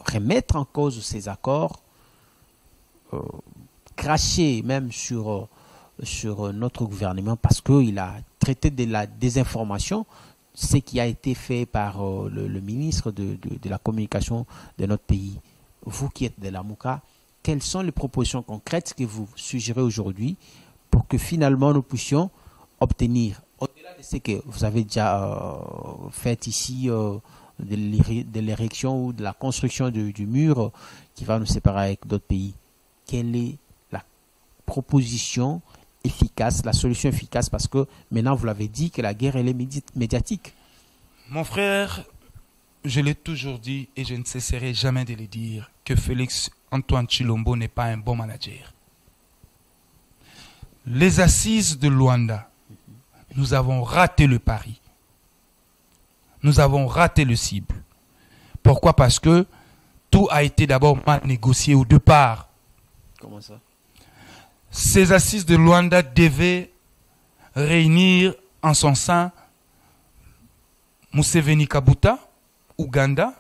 remettre en cause ces accords, cracher même sur notre gouvernement parce qu'il a traité de la désinformation, ce qui a été fait par le ministre de la communication de notre pays. Vous qui êtes de la MOUCA, quelles sont les propositions concrètes que vous suggérez aujourd'hui pour que finalement nous puissions obtenir, au-delà de ce que vous avez déjà fait ici, de l'érection ou de la construction du mur qui va nous séparer avec d'autres pays, quelle est la proposition efficace, la solution efficace, parce que maintenant vous l'avez dit que la guerre elle est médiatique. Mon frère, je l'ai toujours dit et je ne cesserai jamais de le dire que Félix-Antoine Tshilombo n'est pas un bon manager. Les assises de Luanda, nous avons raté le pari. Nous avons raté le cible. Pourquoi? Parce que tout a été d'abord mal négocié au départ. Comment ça? Ces assises de Luanda devaient réunir en son sein Museveni Kabuta, Ouganda,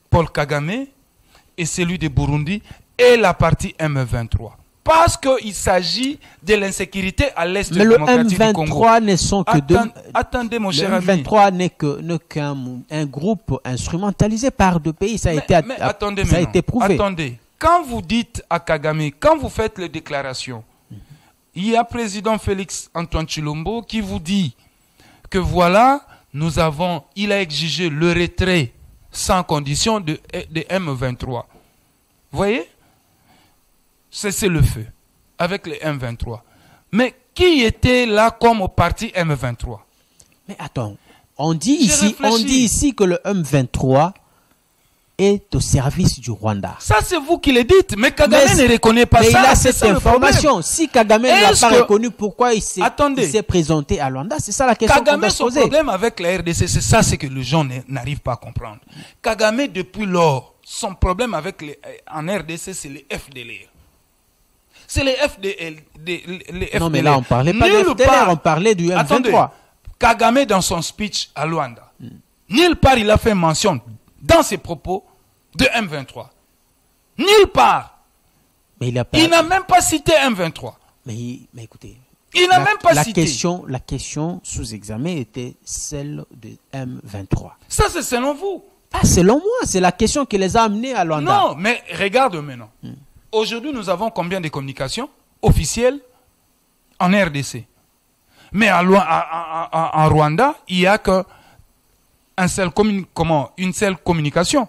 Paul Kagame et celui de Burundi et la partie M23. Parce qu'il s'agit de l'insécurité à l'est démocratique du Congo. Mais le M23 ne sont que deux. Attendez, mon cher ami. Le M23 n'est qu'un groupe instrumentalisé par deux pays. Ça a été prouvé. Attendez. Quand vous dites à Kagame, quand vous faites les déclarations, il y a président Félix-Antoine Tshilombo qui vous dit que voilà, il a exigé le retrait sans condition de M23. Vous voyez? Cessez le feu avec les M23. Mais qui était là comme au parti M23? Mais attends, on dit ici que le M23 est au service du Rwanda. Ça, c'est vous qui le dites. Mais Kagame ne reconnaît pas ça. Mais il a cette information. Si Kagame ne l'a pas reconnu, pourquoi il s'est présenté à Rwanda? C'est ça la question qu'on doit se poser. Son problème avec la RDC, c'est ça, c'est que les gens n'arrivent pas à comprendre. Kagame, depuis lors, son problème en RDC, c'est les FDLR. C'est les FDLR. Non, mais là, on ne parlait pas de FDLR, on parlait du M23. Attendez, Kagame, dans son speech à Luanda, nulle part il a fait mention dans ses propos de M23. Nulle part. Mais il n'a même pas cité M23. Mais écoutez, il n'a même pas cité. La question sous examen était celle de M23. Ça, c'est selon vous. Ah, selon moi, c'est la question qui les a amenés à Luanda. Non, mais regarde maintenant. Aujourd'hui, nous avons combien de communications officielles en RDC? Mais en Rwanda, il n'y a une seule communication.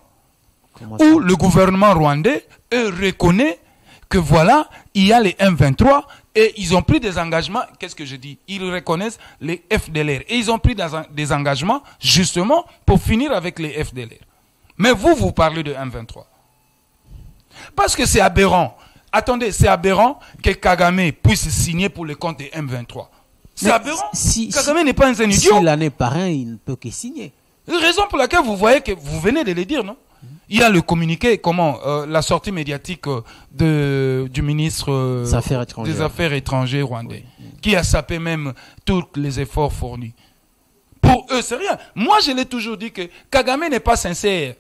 Où le gouvernement rwandais reconnaît que voilà, il y a les M23 et ils ont pris des engagements. Qu'est-ce que je dis? Ils reconnaissent les FDLR et ils ont pris des engagements justement pour finir avec les FDLR. Mais vous parlez de M23. Parce que c'est aberrant. Attendez, c'est aberrant que Kagame puisse signer pour le compte des M23. C'est aberrant. Kagame n'est pas un idiot. S'il en est parrain, il ne peut que signer. Raison pour laquelle vous voyez que vous venez de le dire, non? Il y a le communiqué, la sortie médiatique du ministre des Affaires étrangères rwandais, qui a sapé même tous les efforts fournis. Pour eux, c'est rien. Moi, je l'ai toujours dit que Kagame n'est pas sincère.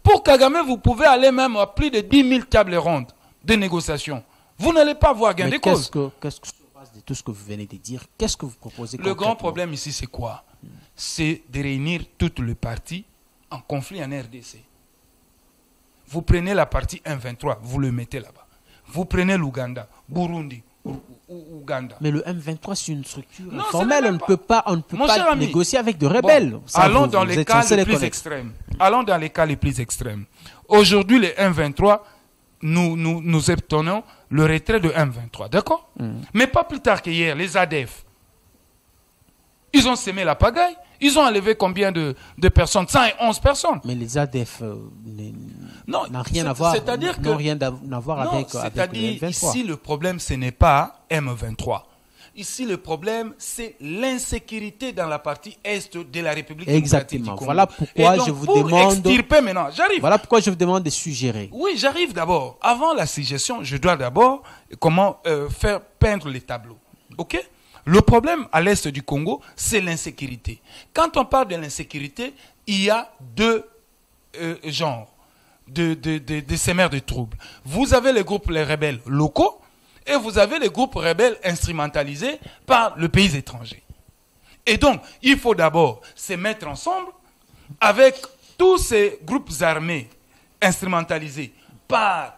Pour Kagame, vous pouvez aller même à plus de 10 000 tables rondes de négociations. Vous n'allez pas voir gain de cause. Qu'est-ce que de tout ce que vous venez de dire, qu'est-ce que vous proposez? Le grand problème ici, c'est quoi? C'est de réunir toutes les parties en conflit en RDC. Vous prenez la partie M23, vous le mettez là-bas. Vous prenez l'Ouganda, Burundi, Ouganda. Mais le M23, c'est une structure informelle. On ne peut pas négocier avec de rebelles. Bon, allons dans les cas les plus extrêmes. Allons dans les cas les plus extrêmes. Aujourd'hui, les M23, nous obtenons le retrait de M23, d'accord? Mais pas plus tard qu'hier, les ADF, ils ont semé la pagaille. Ils ont enlevé combien de personnes? 111 personnes. Mais les ADF n'ont rien à voir, avec le M23. Ici, le problème, ce n'est pas M23. Ici, le problème, c'est l'insécurité dans la partie est de la République démocratique du Congo. Voilà pourquoi je vous demande. Maintenant, j'arrive. Voilà pourquoi je vous demande de suggérer. Oui, j'arrive d'abord. Avant la suggestion, je dois d'abord faire peindre les tableaux. Ok? Le problème à l'est du Congo, c'est l'insécurité. Quand on parle de l'insécurité, il y a deux genres de sémères de troubles. Vous avez les groupes les rebelles locaux et vous avez les groupes rebelles instrumentalisés par le pays étranger. Et donc, il faut d'abord se mettre ensemble avec tous ces groupes armés instrumentalisés par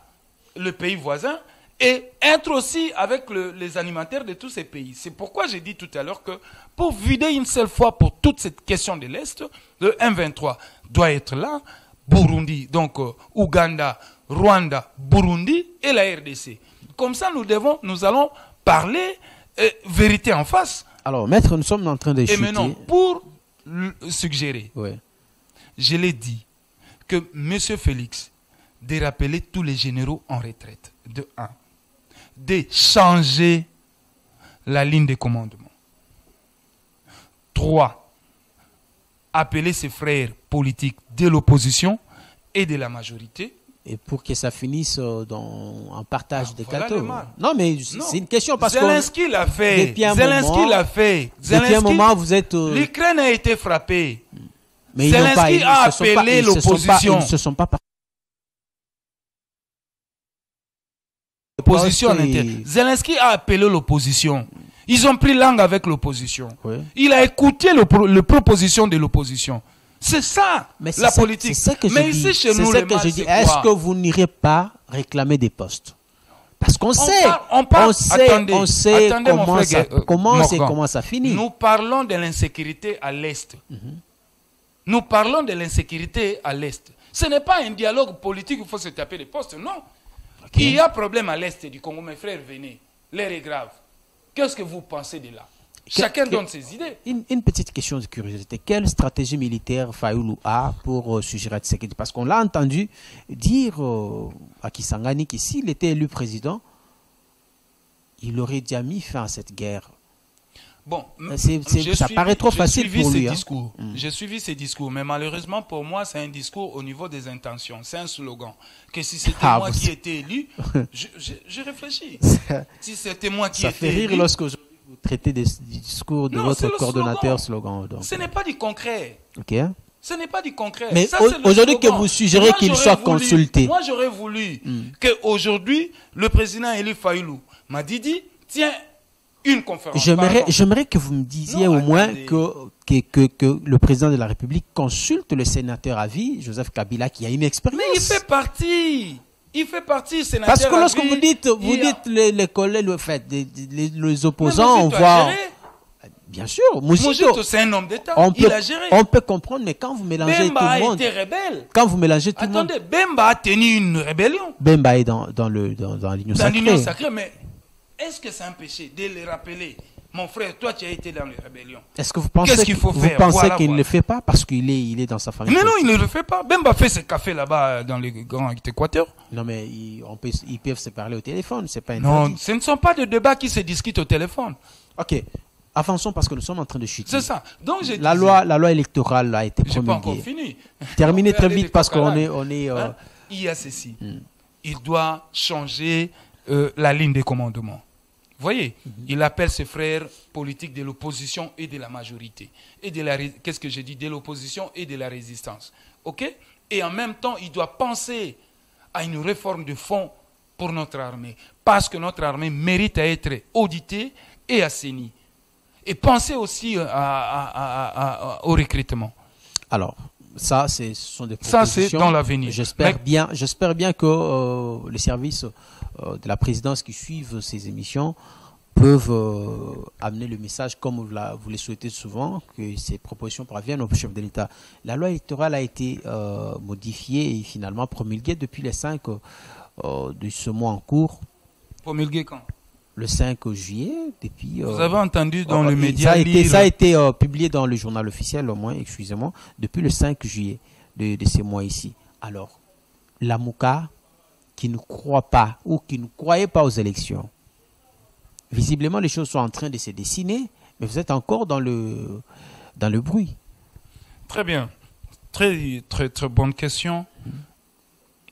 le pays voisin et être aussi avec les animateurs de tous ces pays. C'est pourquoi j'ai dit tout à l'heure que pour vider une seule fois pour toute cette question de l'Est, le M23 doit être là, Burundi, donc Ouganda, Rwanda, Burundi et la RDC. Comme ça, nous allons parler vérité en face. Alors, maître, nous sommes en train de chuter. Et maintenant, pour suggérer, je l'ai dit, que M. Félix de rappeler tous les généraux en retraite, de 1. De changer la ligne de commandement. 3. Appeler ses frères politiques de l'opposition et de la majorité. Et pour que ça finisse en partage des gâteaux. Non, mais c'est une question parce que Zelensky l'a fait. Zelensky l'a fait. Depuis un moment, vous êtes. L'Ukraine a été frappée. Mais Zelensky a appelé l'opposition. Ils ne se sont pas. L'opposition Zelensky a appelé l'opposition. Ils ont pris langue avec l'opposition. Oui. Il a écouté les propositions de l'opposition. C'est ça, la politique. Mais ici, chez nous, est-ce que vous n'irez pas réclamer des postes? Parce qu'on sait, on sait comment ça finit. Nous parlons de l'insécurité à l'Est. Nous parlons de l'insécurité à l'Est. Ce n'est pas un dialogue politique où il faut se taper des postes, non. Il y a problème à l'Est du Congo, mes frères, venez. L'air est grave. Qu'est-ce que vous pensez de là? Chacun donne ses idées. Une petite question de curiosité. Quelle stratégie militaire Fayoulou a pour suggérer Tshisekedi? Parce qu'on l'a entendu dire à Kisangani que s'il était élu président, il aurait déjà mis fin à cette guerre. Bon, ça paraît trop facile pour lui. J'ai suivi ses discours, mais malheureusement pour moi, c'est un discours au niveau des intentions. C'est un slogan. Que si c'était moi qui étais élu, je réfléchis. Si c'était moi qui étais élu... Ça fait rire lorsque vous traitez du discours de votre coordonnateur slogan. Ce n'est pas du concret. Ok. Ce n'est pas du concret. Mais aujourd'hui que vous suggérez qu'il soit consulté. Moi, j'aurais voulu qu'aujourd'hui, le président Élie Fayoulou m'a dit, tiens, une conférence. J'aimerais que vous me disiez au moins que que le président de la République consulte le sénateur à vie, Joseph Kabila, qui a une expérience. Mais il fait partie. Il fait partie, sénateur. Parce que lorsque vous dites les collègues, le fait, les opposants, on voit. Bien sûr, Mouzito, c'est un homme d'État. Il a géré. On peut comprendre, mais quand vous mélangez Bemba tout le monde. Bemba a été rebelle. Quand vous mélangez tout le monde. Attendez, Bemba a tenu une rébellion. Bemba est dans l'union sacrée. Dans l'union sacrée, mais est-ce que c'est un péché de le rappeler? Mon frère, toi, tu as été dans les rébellions. Est-ce que vous pensez qu'il ne le fait pas parce qu'il est dans sa famille? Mais non, il ne le fait pas. Bemba fait ses cafés là-bas dans les grands Équateurs. Non, mais ils peuvent se parler au téléphone, c'est pas interdit. Non, ce ne sont pas des débats qui se discutent au téléphone. Ok, avançons parce que nous sommes en train de chuter. C'est ça. Donc, la loi électorale a été promulguée. Je n'ai pas encore fini. Terminez très vite parce qu'on est... Hein? Il y a ceci. Il doit changer la ligne de commandement. Vous voyez, il appelle ses frères politiques de l'opposition et de la majorité. Qu'est-ce que j'ai dit? De l'opposition et de la résistance. OK? Et en même temps, il doit penser à une réforme de fond pour notre armée. Parce que notre armée mérite à être auditée et assainie. Et penser aussi au recrutement. Alors, ça, ce sont des propositions. Ça, c'est dans l'avenir. J'espère bien que les services de la présidence qui suivent ces émissions peuvent amener le message, comme vous le souhaitez souvent, que ces propositions parviennent au chef de l'État. La loi électorale a été modifiée et finalement promulguée depuis les 5 de ce mois en cours. Promulguée quand? Le 5 juillet, depuis... Vous avez entendu dans le média ça a été publié dans le journal officiel, au moins, excusez-moi, depuis le 5 juillet de ces mois ici. Alors, la Mouka, qui ne croit pas ou qui ne croyait pas aux élections, visiblement, les choses sont en train de se dessiner, mais vous êtes encore dans le bruit. Très bien. Très, très, très bonne question.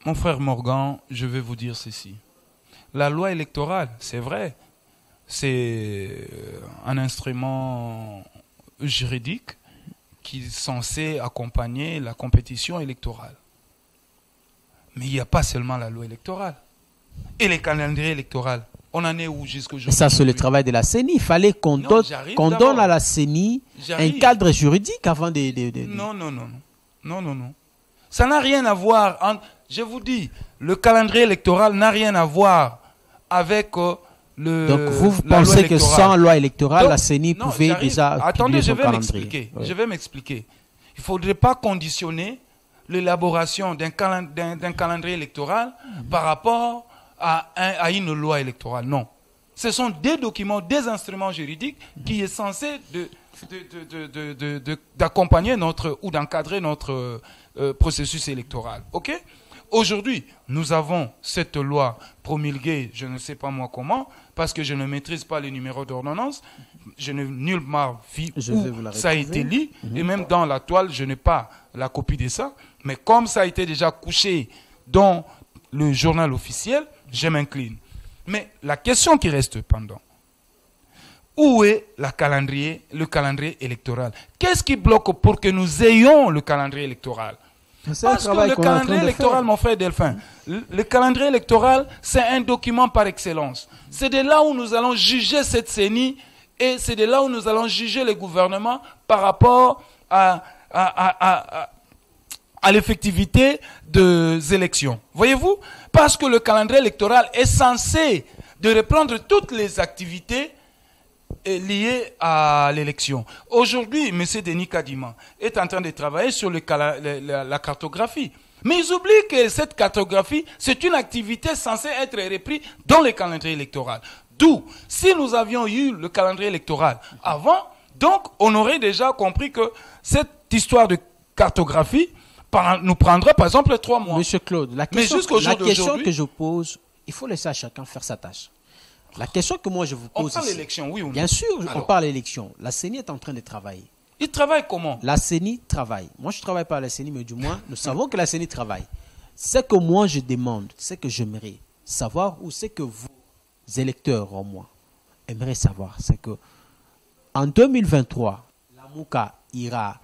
Mon frère Morgan, je vais vous dire ceci. La loi électorale, c'est vrai, c'est un instrument juridique qui est censé accompagner la compétition électorale. Mais il n'y a pas seulement la loi électorale. Et les calendriers électoraux, on en est où jusqu'aujourd'hui? Ça, c'est le travail de la CENI. Il fallait qu'on donne à la CENI un cadre juridique avant de... Non. Ça n'a rien à voir. Je vous dis, le calendrier électoral n'a rien à voir avec le... Donc vous pensez que sans loi électorale, la CENI pouvait déjà... Attendez, je vais m'expliquer. Oui. Je vais m'expliquer. Il ne faudrait pas conditionner l'élaboration d'un calendrier électoral par rapport à une loi électorale. Non. Ce sont des documents, des instruments juridiques qui est censé d'accompagner ou d'encadrer notre processus électoral. OK? Aujourd'hui, nous avons cette loi promulguée, je ne sais pas moi comment, parce que je ne maîtrise pas les numéros d'ordonnance. Je n'ai nullement vu où ça a été lu. Et même dans la toile, je n'ai pas la copie de ça. Mais comme ça a été déjà couché dans le journal officiel, je m'incline. Mais la question qui reste pendant, où est le calendrier électoral? Qu'est-ce qui bloque pour que nous ayons le calendrier électoral? Parce que le calendrier électoral, mon frère Delphin, le calendrier électoral, c'est un document par excellence. C'est de là où nous allons juger cette CENI et c'est de là où nous allons juger le gouvernement par rapport à l'effectivité des élections. Voyez-vous? Parce que le calendrier électoral est censé de reprendre toutes les activités liées à l'élection. Aujourd'hui, M. Denis Kadima est en train de travailler sur la cartographie. Mais ils oublient que cette cartographie, c'est une activité censée être reprise dans le calendrier électoral. D'où, si nous avions eu le calendrier électoral avant, donc on aurait déjà compris que cette histoire de cartographie nous prendrait par exemple 3 mois. Monsieur Claude, la question que je pose, il faut laisser à chacun faire sa tâche. La question que moi je vous pose. On parle d'élection, oui ou non? Bien sûr, on parle d'élection. La CENI est en train de travailler. Il travaille comment? La CENI travaille. Moi je ne travaille pas à la CENI, mais du moins nous savons que la CENI travaille. Ce que moi je demande, ce que j'aimerais savoir, ou ce que vous, électeurs en moi, aimeraient savoir, c'est que en 2023, la Mouka ira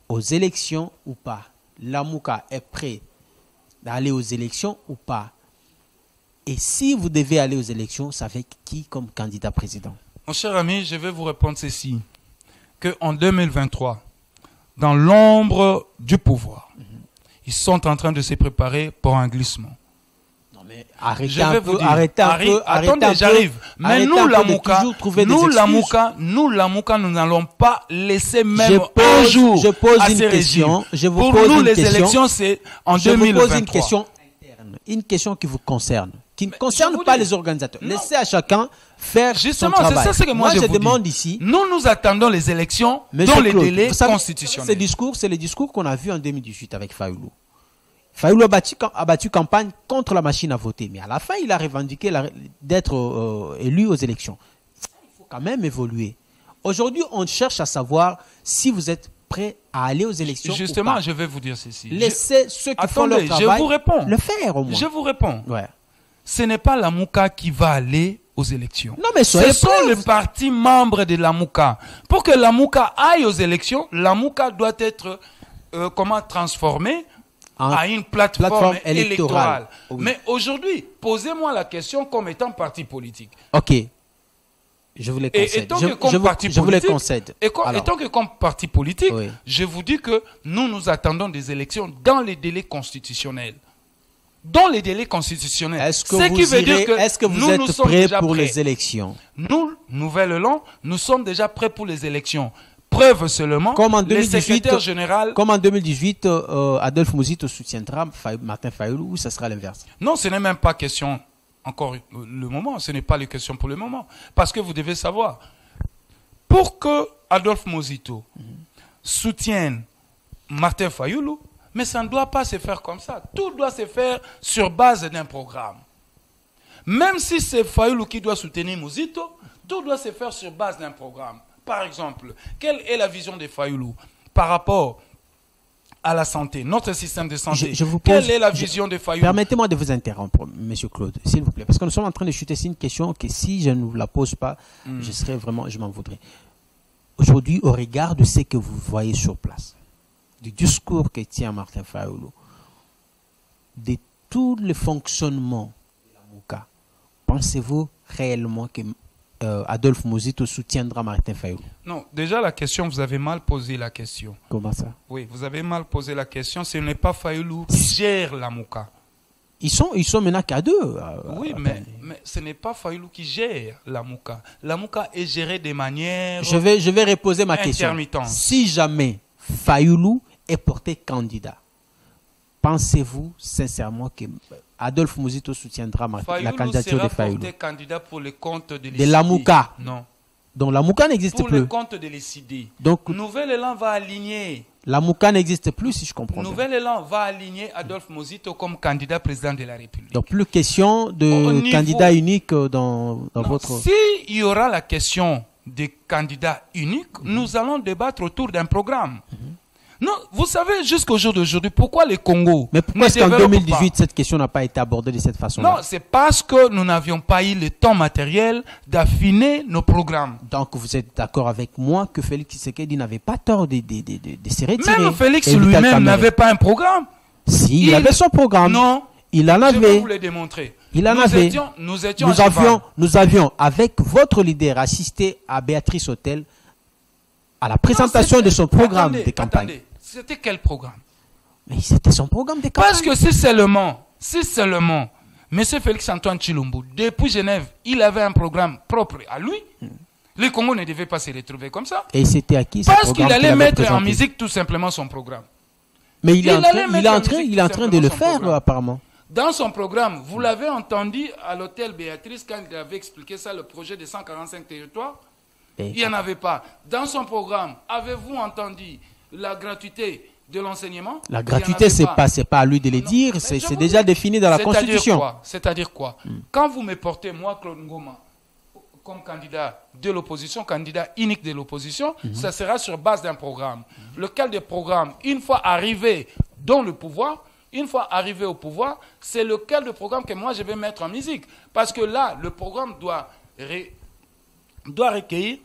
aux élections ou pas? La Mouka est prêt d'aller aux élections ou pas? Et si vous devez aller aux élections, ça fait qui comme candidat président? Mon cher ami, je vais vous répondre ceci. qu'en 2023, dans l'ombre du pouvoir, ils sont en train de se préparer pour un glissement. Non mais arrêtez un peu. Attendez, j'arrive. Mais nous, la Mouka, nous n'allons pas laisser même un jour à ces régimes. Pour nous, les élections, c'est en 2023. Je vous pose une question interne, une question qui vous concerne, qui ne concerne pas les organisateurs. Non. Laissez à chacun faire son travail. Justement, c'est ça que moi je demande ici. Nous attendons les élections dans les délais constitutionnels. C'est le discours qu'on a vu en 2018 avec Fayoulou. Fayoulou a battu campagne contre la machine à voter, mais à la fin, il a revendiqué d'être élu aux élections. Il faut quand même évoluer. Aujourd'hui, on cherche à savoir si vous êtes prêt à aller aux élections. Justement, ou pas. je vais vous dire ceci. Laissez ceux qui font leur travail le faire au moins. Je vous réponds. Ouais. Ce n'est pas la Mouka qui va aller aux élections. Non, mais ce sont les partis membres de la Mouka. Pour que la Mouka aille aux élections, la Mouka doit être transformée à une plateforme électorale. Oui. Mais aujourd'hui, posez-moi la question comme étant parti politique. Ok. Je vous les concède. Je vous les concède. Et tant que comme parti politique, oui, je vous dis que nous attendons des élections dans les délais constitutionnels. Dans les délais constitutionnels. Est-ce que vous êtes prêts pour les élections? Nous, Nouvelle-Élan, nous sommes déjà prêts pour les élections. Preuve seulement, comme en 2018, le secrétaire général... Comme en 2018, Adolphe Muzito soutiendra Martin Fayoulou, ou ça sera l'inverse? Non, ce n'est même pas question, encore le moment, ce n'est pas les questions pour le moment. Parce que vous devez savoir, pour que Adolphe Muzito soutienne Martin Fayoulou, mais ça ne doit pas se faire comme ça. Tout doit se faire sur base d'un programme. Même si c'est Fayoulou qui doit soutenir Muzito, tout doit se faire sur base d'un programme. Par exemple, quelle est la vision de Fayoulou par rapport à la santé, notre système de santé? Quelle est la vision de Fayoulou? Permettez-moi de vous interrompre, Monsieur Claude, s'il vous plaît, parce que nous sommes en train de chuter. C'est une question que si je ne vous la pose pas, je m'en voudrais. Aujourd'hui, au regard de ce que vous voyez sur place, du discours que tient Martin Fayoulou, de tout le fonctionnement de la Mouka, pensez-vous réellement que Adolphe Muzito soutiendra Martin Fayoulou? Non, déjà la question, vous avez mal posé la question. Comment ça? Oui, vous avez mal posé la question. Ce n'est pas Fayoulou qui gère la Mouka. Ils sont maintenant qu'à deux. Oui, mais ce n'est pas Fayoulou qui gère la Mouka. La Mouka est gérée de manière... Je vais reposer ma question. Si jamais Fayoulou est porté candidat, pensez-vous sincèrement que Adolphe Muzito soutiendra la candidature de Fayoulou? Fayoulou sera candidat pour le compte de la Mouka. Non. Donc la Mouka n'existe plus. Pour le compte de l'ECD. Donc Nouvelle-Élan va aligner. La Mouka n'existe plus, si je comprends bien. Nouvelle-Élan va aligner Adolphe Muzito comme candidat président de la République. Donc plus question de candidat unique dans votre... S'il y aura la question de candidat unique, nous allons débattre autour d'un programme. Non, vous savez, jusqu'au jour d'aujourd'hui, pourquoi les Congo... Mais pourquoi est-ce qu'en 2018, cette question n'a pas été abordée de cette façon-là? Non, c'est parce que nous n'avions pas eu le temps matériel d'affiner nos programmes. Donc, vous êtes d'accord avec moi que Félix Tshisekedi n'avait pas tort de se retirer? Même Félix lui-même n'avait pas un programme. Si, il avait son programme. Non. Il en avait. Je vais vous le démontrer. Il en avait. Nous avions, avec votre leader, assisté à Béatrice Hôtel à la présentation de son programme de campagne. Attendez. C'était quel programme? Mais c'était son programme de campagne. Parce que si seulement, M. Félix-Antoine Tshilombo, depuis Genève, il avait un programme propre à lui, les Congos ne devaient pas se retrouver comme ça. Et c'était à qui? Parce qu'il allait mettre en musique tout simplement son programme. Mais il est en train de le faire, apparemment. Dans son programme, vous l'avez entendu à l'hôtel Béatrice quand il avait expliqué ça, le projet de 145 territoires. Il n'y en avait pas. Dans son programme, avez-vous entendu la gratuité de l'enseignement? La gratuité, c'est pas à lui de le dire, c'est déjà défini dans la Constitution. C'est-à-dire quoi? Quand vous me portez, moi, Claude Ngoma, comme candidat de l'opposition, candidat unique de l'opposition, ça sera sur base d'un programme. Lequel des programmes, une fois arrivé dans le pouvoir, au pouvoir, c'est lequel de programme que moi je vais mettre en musique. Parce que là, le programme doit recueillir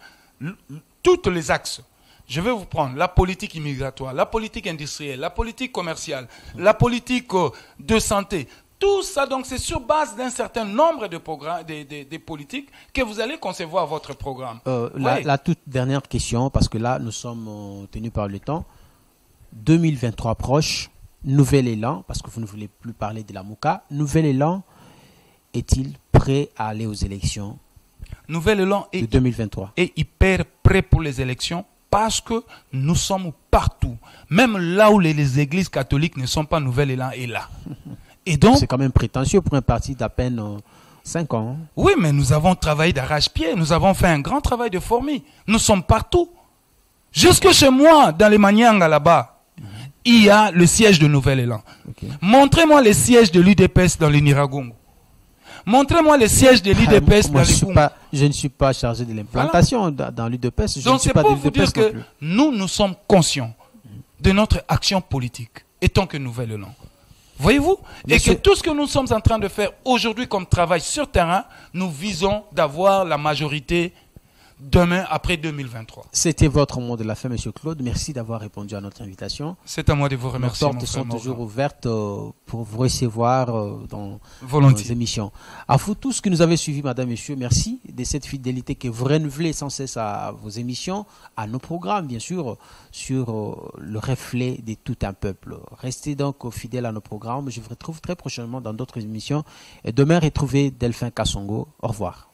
tous les axes. Je vais vous prendre la politique immigratoire, la politique industrielle, la politique commerciale, la politique de santé. Tout ça, donc, c'est sur base d'un certain nombre de programmes, des politiques que vous allez concevoir votre programme. La toute dernière question, parce que là, nous sommes tenus par le temps. 2023 proche, nouvel élan, parce que vous ne voulez plus parler de la MOCA. Nouvel élan est-il prêt à aller aux élections? Nouvel élan de 2023 est hyper prêt pour les élections parce que nous sommes partout. Même là où les églises catholiques ne sont pas, nouvel élan est là. Et donc, c'est quand même prétentieux pour un parti d'à peine 5 ans. Oui, mais nous avons travaillé d'arrache-pied. Nous avons fait un grand travail de fourmi. Nous sommes partout. Jusque chez moi, dans les Manianga là-bas, il y a le siège de Nouvel Élan. Okay. Montrez-moi les sièges de l'UDPS dans le Niragongo. Montrez-moi les sièges de l'UDPS dans les Congo. Je ne suis pas chargé de l'implantation dans l'UDPS. Donc c'est pour vous dire que nous sommes conscients de notre action politique, étant que Nouvel Élan. Voyez-vous? Et que tout ce que nous sommes en train de faire aujourd'hui comme travail sur terrain, nous visons d'avoir la majorité demain après 2023. C'était votre mot de la fin, M. Claude. Merci d'avoir répondu à notre invitation. C'est à moi de vous remercier. Nos portes sont toujours ouvertes pour vous recevoir dans nos émissions. À vous tous qui nous avez suivis, madame, monsieur, merci de cette fidélité que vous renouvelez sans cesse à vos émissions, à nos programmes, bien sûr, sur le reflet de tout un peuple. Restez donc fidèles à nos programmes. Je vous retrouve très prochainement dans d'autres émissions. Et demain, retrouvez Delphin Kassongo. Au revoir.